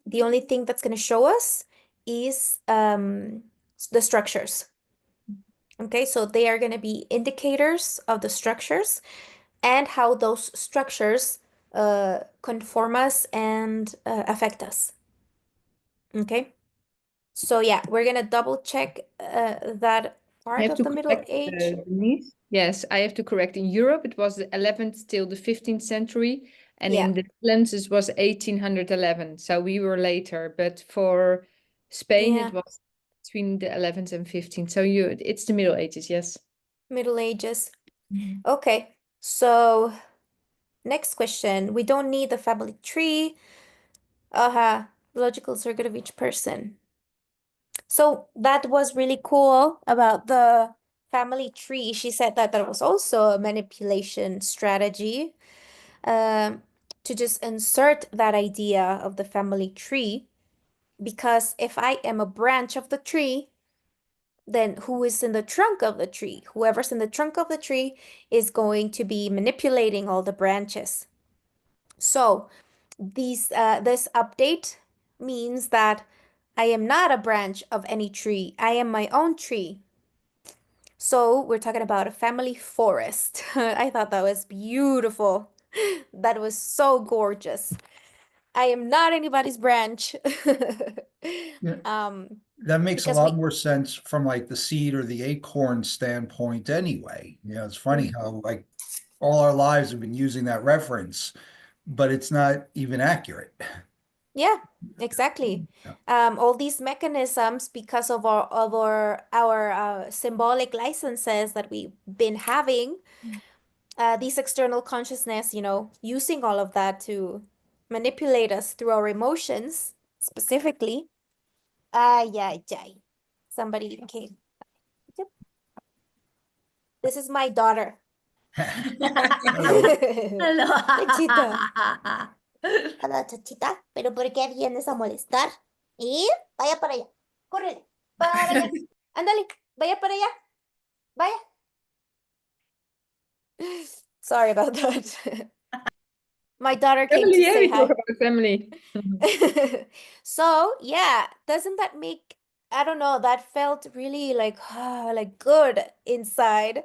the only thing that's going to show us is the structures. Okay, so they are going to be indicators of the structures and how those structures conform us and affect us. Okay, So yeah, we're gonna double check that I part have of to the Middle correct Age. Denise. Yes, I have to correct. In Europe, it was the 11th till the 15th century, and Yeah. in the Netherlands, it was 1811. So we were later, but for Spain, Yeah. it was between the 11th and 15th. So it's the Middle Ages, yes. Middle Ages. Okay, so next question. We don't need the family tree. Logical circuit of each person. So that was really cool about the family tree. She said that that was also a manipulation strategy, to just insert that idea of the family tree. Because if I am a branch of the tree, then who is in the trunk of the tree? Whoever's in the trunk of the tree is going to be manipulating all the branches. So this update means that I am not a branch of any tree. I am my own tree. So we're talking about a family forest. I thought that was beautiful. That was so gorgeous. I am not anybody's branch. Yeah. Um, That makes a because lot we, more sense from like the seed or the acorn standpoint anyway. You know, it's funny how like all our lives have been using that reference, but it's not even accurate. yeah, exactly. Yeah. All these mechanisms, because of our symbolic licenses that we've been having, these external consciousness, using all of that to manipulate us through our emotions, specifically. Yeah, yeah. Somebody came. Yep. This is my daughter. Hello. Hello. Chachita. Hola, Chachita. ¿Pero por qué vienes a molestar? Y vaya para allá. Córrele. Para allá. Ándale. Vaya para allá. Vaya. Sorry about that. My daughter came Family, to yeah, say we talk hi. about family. So yeah, doesn't that make, I don't know, that felt really like good inside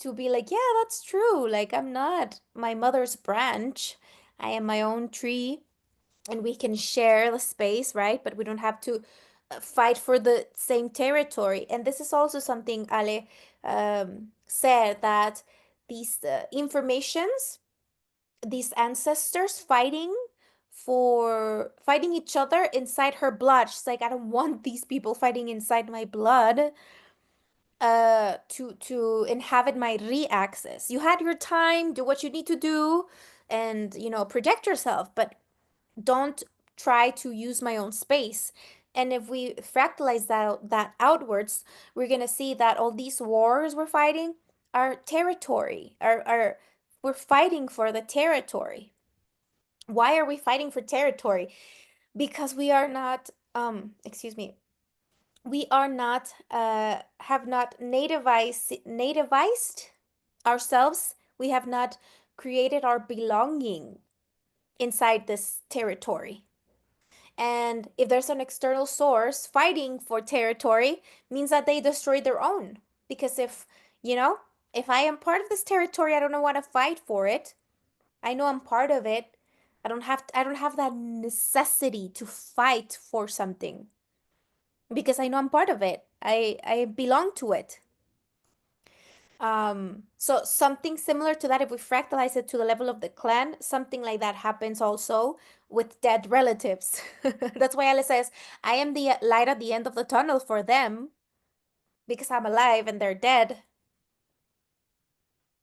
to be like, yeah, that's true. Like I'm not my mother's branch. I am my own tree and we can share the space, right? But we don't have to fight for the same territory. And this is also something Ale said, that these informations, these ancestors fighting each other inside her blood. She's like, I don't want these people fighting inside my blood to inhabit my re-access. You had your time, do what you need to do, and protect yourself, but don't try to use my own space. And if we fractalize that outwards, we're gonna see that all these wars we're fighting are territory, are we're fighting for the territory. Why are we fighting for territory? Because we are not, excuse me, we are not, have not nativized ourselves. We have not created our belonging inside this territory. And if there's an external source fighting for territory, means that they destroyed their own. Because if I am part of this territory, I don't want to fight for it. I know I'm part of it. I don't have that necessity to fight for something because I know I'm part of it. I belong to it. So something similar to that, if we fractalize it to the level of the clan, something like that happens also with dead relatives. That's why Alice says, I am the light at the end of the tunnel for them because I'm alive and they're dead.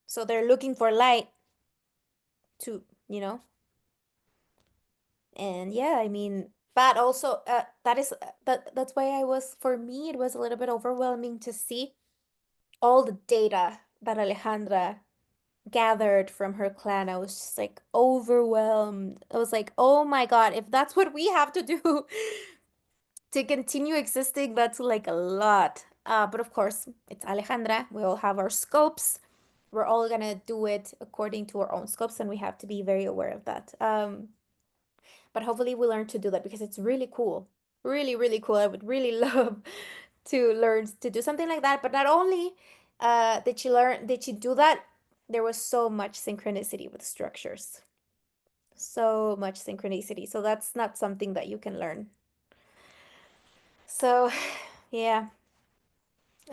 So they're looking for light to, and yeah, I mean, but also that's why for me, it was a little bit overwhelming to see all the data that Alejandra gathered from her clan. I was just like overwhelmed. I was like, oh my God, if that's what we have to do to continue existing, that's like a lot. But of course, it's Alejandra. We all have our scopes. We're all gonna do it according to our own scopes, and we have to be very aware of that. But hopefully we learn to do that because it's really cool. Really, really cool. I would really love to learn to do something like that. But not only did she do that, there was so much synchronicity with structures. So much synchronicity. So that's not something that you can learn. So, yeah.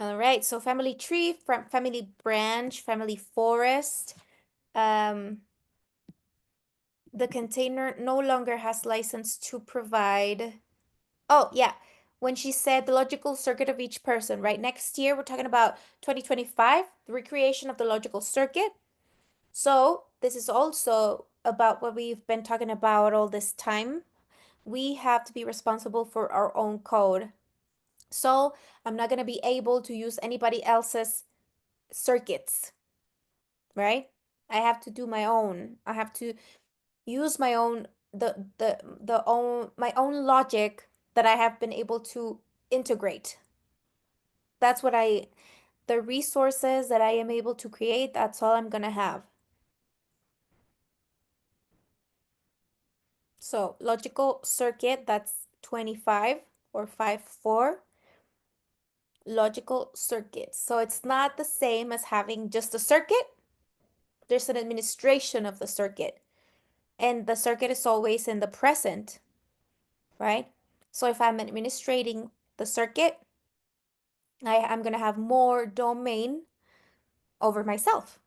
All right. So family tree, family branch, family forest. Um, the container no longer has license to provide. Oh, yeah. When she said the logical circuit of each person, right? Next year, we're talking about 2025, the recreation of the logical circuit. So this is also about what we've been talking about all this time. We have to be responsible for our own code. So I'm not going to be able to use anybody else's circuits, right? I have to do my own. I have to use my own my own logic that I have been able to integrate. That's what the resources that I am able to create, that's all I'm gonna have. So logical circuit, that's 25 or 5-4. Logical circuit. So it's not the same as having just a circuit. There's an administration of the circuit. And the circuit is always in the present, right? So if I'm administrating the circuit, I'm going to have more domain over myself.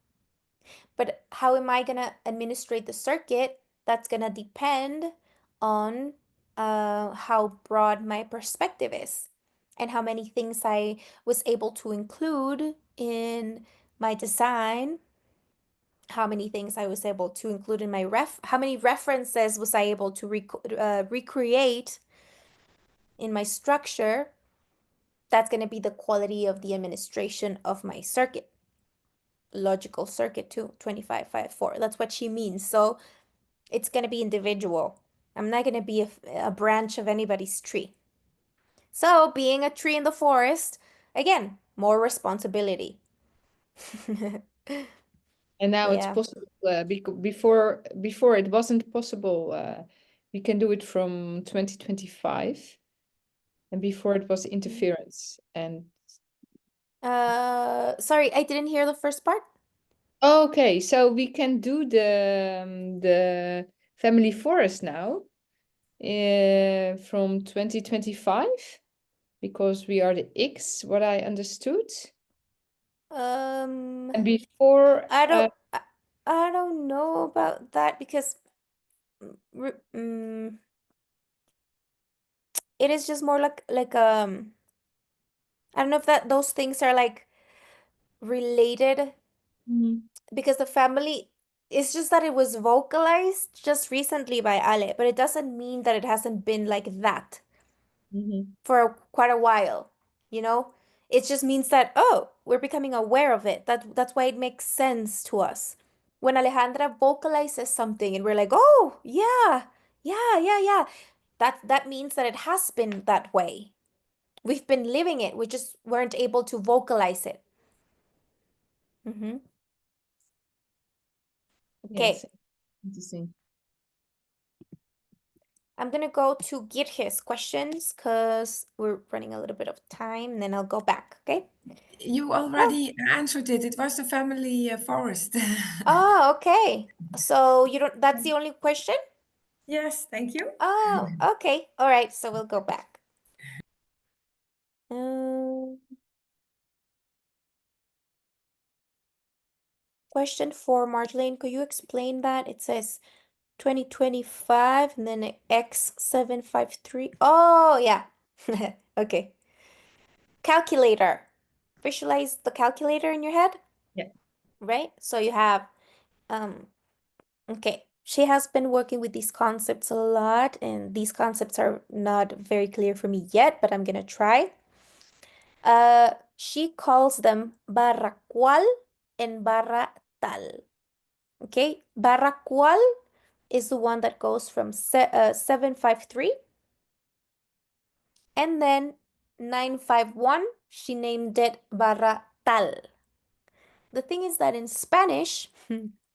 But how am I going to administrate the circuit? That's going to depend on how broad my perspective is and how many things I was able to include in my design, how many things I was able to include in my how many references was I able to recreate in my structure. That's going to be the quality of the administration of my circuit. Logical circuit too, 25-5-4. That's what she means. So it's going to be individual. I'm not going to be a branch of anybody's tree. So being a tree in the forest, again, more responsibility. And now it's Yeah. possible, before it wasn't possible. We can do it from 2025, and before it was interference. And Sorry, I didn't hear the first part. okay, so we can do the family forest now, from 2025, because we are the X, what I understood. And before, I don't know about that because it is just more like I don't know if that those things are like related because the family, it's just that it was vocalized just recently by Ale, but it doesn't mean that it hasn't been like that for quite a while, you know? It just means that, oh, we're becoming aware of it. That's why it makes sense to us. When Alejandra vocalizes something and we're like, oh, yeah, yeah, yeah, yeah. That means that it has been that way. We've been living it. We just weren't able to vocalize it. Okay. yes, interesting. I'm gonna go to get his questions because we're running a little bit of time, and then I'll go back, okay? You already answered it. It was the family forest. Oh, okay. So that's the only question? Yes, thank you. Oh, okay. All right, so we'll go back. Question 4, Marjolaine, could you explain that? It says 2025 and then X753. Oh, yeah. Okay. Calculator. Visualize the calculator in your head. Yeah. Right? So you have, okay. She has been working with these concepts a lot, and these concepts are not very clear for me yet, but I'm gonna try. She calls them barra cual and barra tal. Okay, barra cual is the one that goes from 753, and then 951, she named it barra tal. The thing is that in Spanish,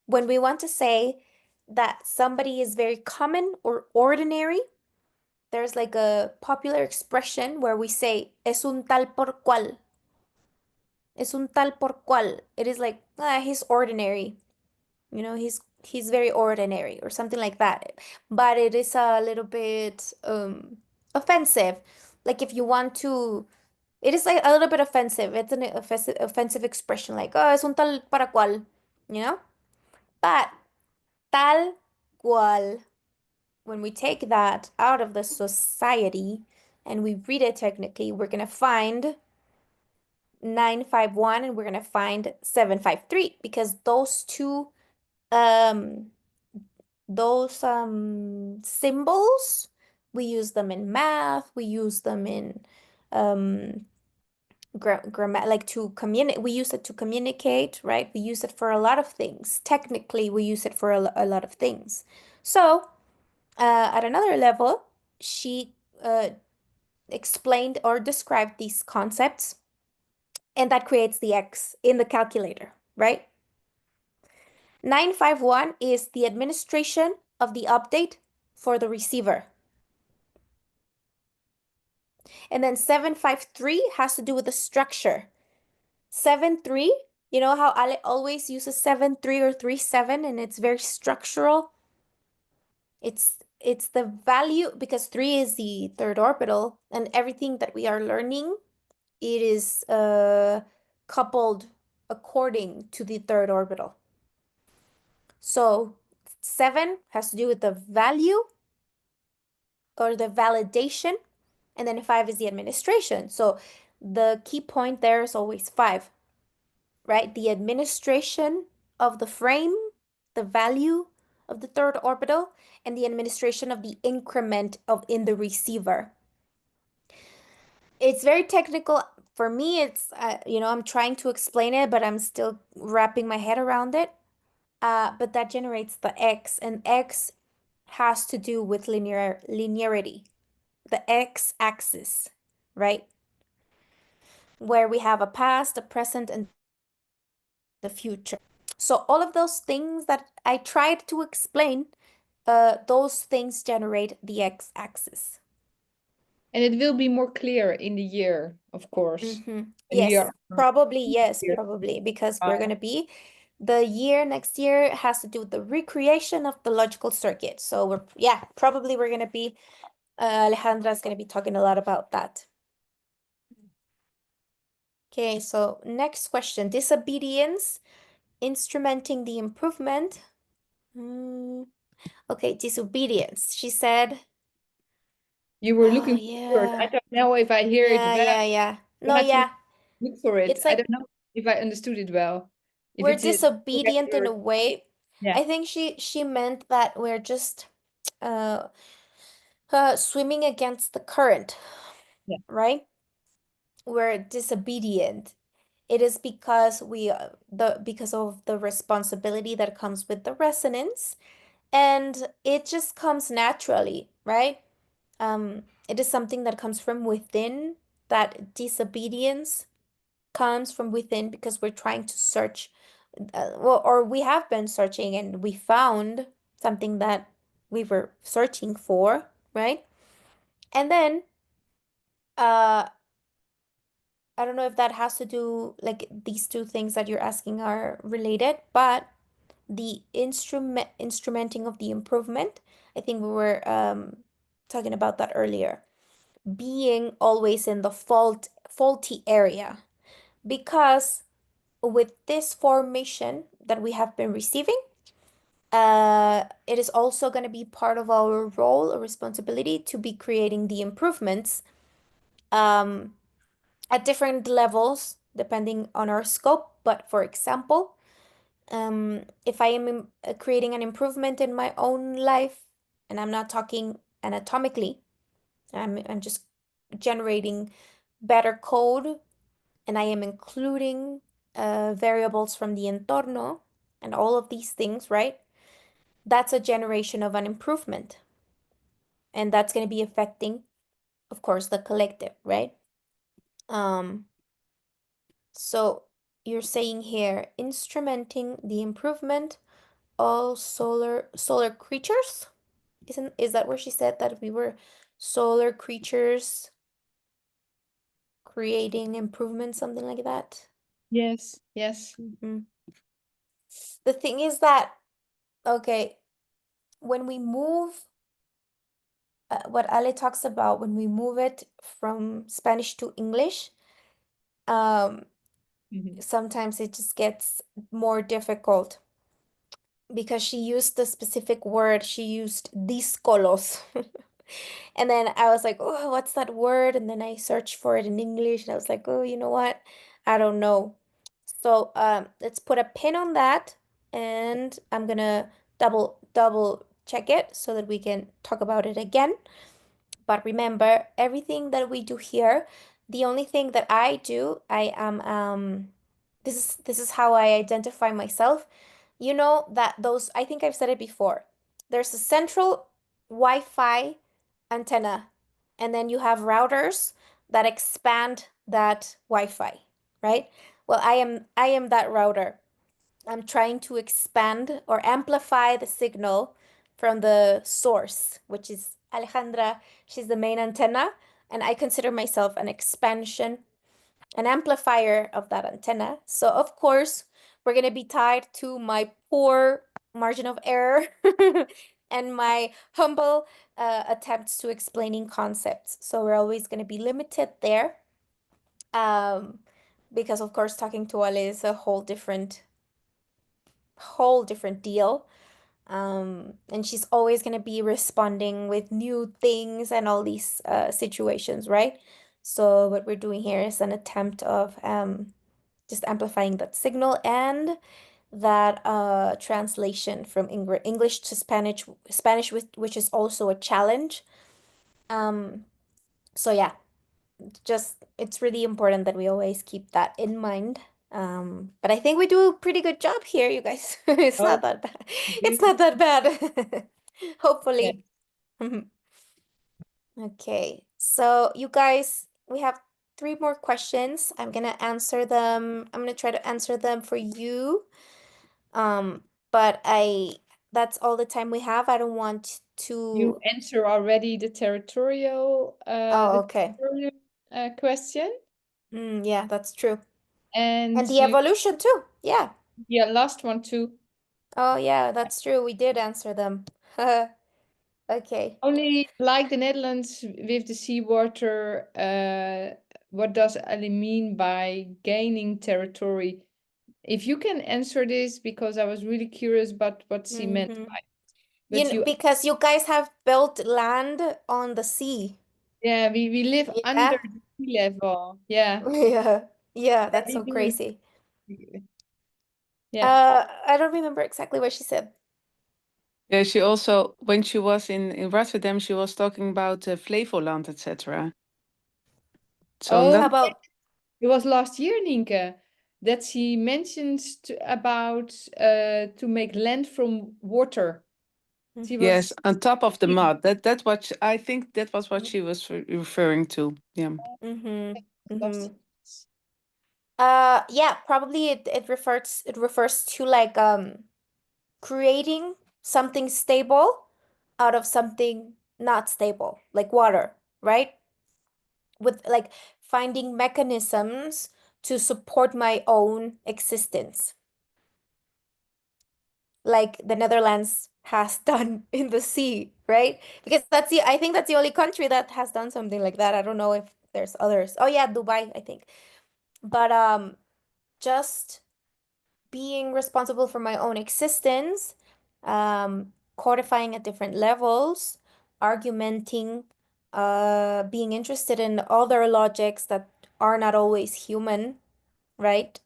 when we want to say that somebody is very common or ordinary, there's like a popular expression where we say, es un tal por cual. Es un tal por cual. It is like, he's ordinary. You know, he's very ordinary or something like that. But it is a little bit offensive Like if you want to, it is like a little bit offensive. It's an offensive expression, like, oh, es un tal para cual, you know? But tal cual, when we take that out of the society and we read it technically, we're going to find 951 and we're going to find 753 because um those symbols, we use them in math, we use them in grammar, like to communicate. We use it to communicate, right? We use it for a lot of things. Technically, we use it for a lot of things. So at another level, she explained or described these concepts, and that creates the X in the calculator, right? 951 is the administration of the update for the receiver. And then 753 has to do with the structure. 73, you know how Ale always uses 73 or 37 and it's very structural? It's the value, because 3 is the third orbital, and everything that we are learning, it is coupled according to the third orbital. So 7 has to do with the value or the validation, and then 5 is the administration. So the key point there is always 5, right? The administration of the frame, the value of the third orbital, and the administration of the increment of in the receiver. It's very technical. For me, it's, I'm trying to explain it, but I'm still wrapping my head around it. But that generates the X, and X has to do with linearity, the X axis, right? Where we have a past, a present, and the future. So all of those things that I tried to explain, those things generate the X axis. And it will be more clear in the year, of course. Mm-hmm. And we Yes, are probably, yes, here. probably, because we're going to be, the year next year has to do with the recreation of the logical circuit. So probably we're going to be, Alejandra's going to be talking a lot about that. Okay, so next question, disobedience, instrumenting the improvement. Okay, disobedience. She said, You were oh, looking for it. I yeah. don't know if I hear it well. Yeah. You No, had to yeah. look for it. It's I like don't know if I understood it well. If we're it's a disobedient in a way. Yeah. I think she meant that we're just swimming against the current, Yeah. right? We're disobedient. It is because because of the responsibility that comes with the resonance, and it just comes naturally, right? It is something that comes from within. That disobedience comes from within because we're trying to search, or we have been searching and we found something that we were searching for, right? And then, I don't know if that has to do, like these two things that you're asking are related, but the instrumenting of the improvement, I think we were talking about that earlier. Being always in the faulty area, because with this formation that we have been receiving, it is also going to be part of our role or responsibility to be creating the improvements at different levels depending on our scope. But for example, if I am creating an improvement in my own life, and I'm not talking anatomically, I'm just generating better code, and I am including variables from the entorno and all of these things, right? That's a generation of an improvement. And that's going to be affecting, of course, the collective, right? So you're saying here, instrumenting the improvement of solar creatures? Is that where she said that we were solar creatures creating improvements, something like that? Yes. The thing is that, okay, when we move what Ale talks about when we move it from Spanish to English, um, Mhm. sometimes it just gets more difficult because she used the specific word. She used díscolos. And then I was like, oh, what's that word? And then I searched for it in English and I was like, oh, you know what? I don't know. So let's put a pin on that and I'm gonna double check it so that we can talk about it again. But remember, everything that we do here, the only thing that I do, I am this is how I identify myself. You know that those, I think I've said it before. There's a central Wi-Fi antenna, and then you have routers that expand that Wi-Fi, right? Well, I am that router. I'm trying to expand or amplify the signal from the source, which is Alejandra. She's the main antenna, and I consider myself an expansion, an amplifier of that antenna. So, of course, we're going to be tied to my poor margin of error and my humble attempts to explaining concepts. So, we're always going to be limited there. Because, of course, talking to Ale is a whole different deal. And she's always going to be responding with new things and all these situations, right? So what we're doing here is an attempt of just amplifying that signal and that translation from English to Spanish, which is also a challenge. So yeah, just it's really important that we always keep that in mind. But I think we do a pretty good job here, you guys. It's Oh, not that bad. It's do. not that bad. Yeah. Hopefully. Okay, so you guys, we have 3 more questions. I'm gonna answer them. I'm gonna try to answer them for you. But that's all the time we have. I don't want You to. answer already the territorial Oh, okay. question, Yeah, that's true. and And the you evolution too. Yeah. last one too. Oh, yeah, that's true. We did answer them. Okay. Only like the Netherlands with the seawater, what does Ali mean by gaining territory? If you can answer this, because I was really curious about what she meant Mhm. by it. But you, Because you guys have built land on the sea. yeah, we live under Yeah. the sea level. Yeah. Yeah. Yeah, that's We so do. crazy. Yeah. I don't remember exactly what she said. Yeah, she also, when she was in Rotterdam, she was talking about Flevoland, etc. So I'm Oh, How not, about it was last year, Nienke, that she mentioned about to make land from water. She was yes, on top of the Yeah. mud. That's what I think that was what she was referring to. Yeah. Mm-hmm. lost Mm-hmm. it. Yeah, probably it refers to like creating something stable out of something not stable, like water, right? With like finding mechanisms to support my own existence, like the Netherlands has done in the sea, right? Because I think that's the only country that has done something like that. I don't know if there's others. Oh yeah, Dubai, I think. But just being responsible for my own existence, codifying at different levels, argumenting, being interested in other logics that are not always human, right?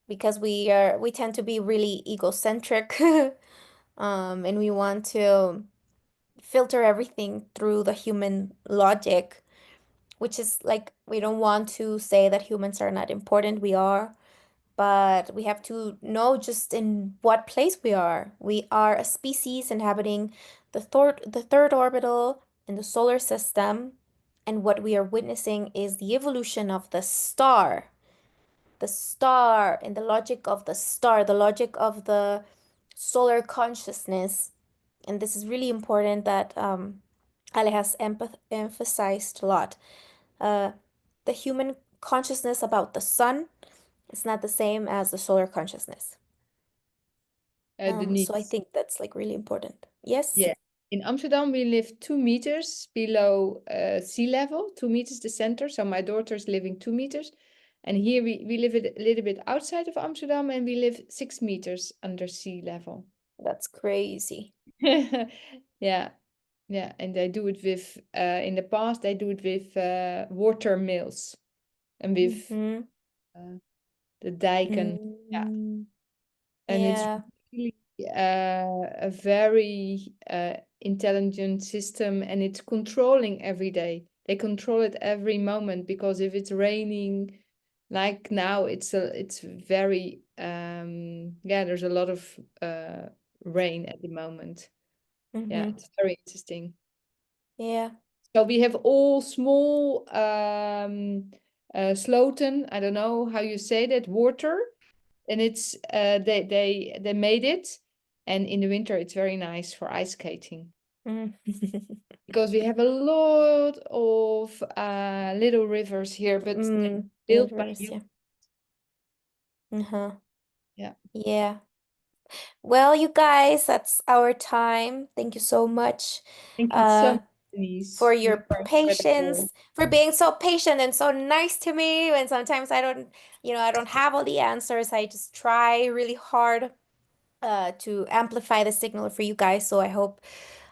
Because we tend to be really egocentric, and we want to filter everything through the human logic, which is like we don't want to say that humans are not important. We are, but we have to know just in what place we are. We are a species inhabiting the third orbital in the solar system, and what we are witnessing is the evolution of the star. The star, in the logic of the star, the logic of the solar consciousness. And this is really important that Ale has emphasized a lot. Uh, the human consciousness about the sun is not the same as the solar consciousness. The So I needs. think that's like really important. Yes? Yeah. In Amsterdam, we live 2 meters below sea level, 2 meters the center. So my daughter's living 2 meters. And here we live a little bit outside of Amsterdam and we live 6 meters under sea level. That's crazy. Yeah, yeah. And they do it with, in the past, they do it with water mills and with Mhm. the dijken. Yeah. Mm. And it's Yeah. really a very intelligent system, and it's controlling every day. They control it every moment, because if it's raining, like now, it's very yeah, there's a lot of rain at the moment. Yeah, Mhm. it's very interesting. Yeah. So we have all small sloten, I don't know how you say that, water, and it's they made it, and in the winter it's very nice for ice skating, Mm. because we have a lot of little rivers here, but they're built by Rivers, yeah. humans. Uh-huh. Yeah. Yeah. Well, you guys, that's our time. Thank you so much Thank you so much, Denise. for You your are patience, incredible. for being so patient and so nice to me when sometimes I don't have all the answers. I just try really hard to amplify the signal for you guys. So I hope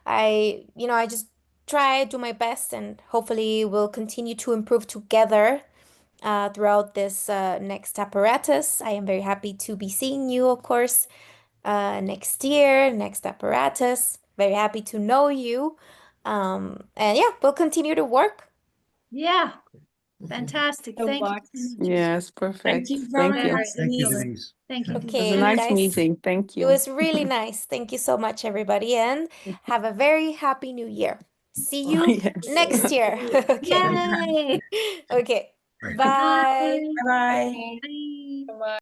I just try, do my best, and hopefully we'll continue to improve together throughout this next apparatus. I am very happy to be seeing you, of course, next year, next apparatus. Very happy to know you. And yeah, we'll continue to work. Yeah, fantastic. So Thank you much. so much. Yes, Thank perfect. you Thank very you. much, Thank you, Denise. Denise. Thank you. It was Okay, a you nice guys. meeting. Thank It you. was really nice. Thank you so much, everybody, and have a very happy new year. See you Yes. next year. Okay. Yay! Okay. Right. Bye. Bye. Bye-bye. Bye. Bye.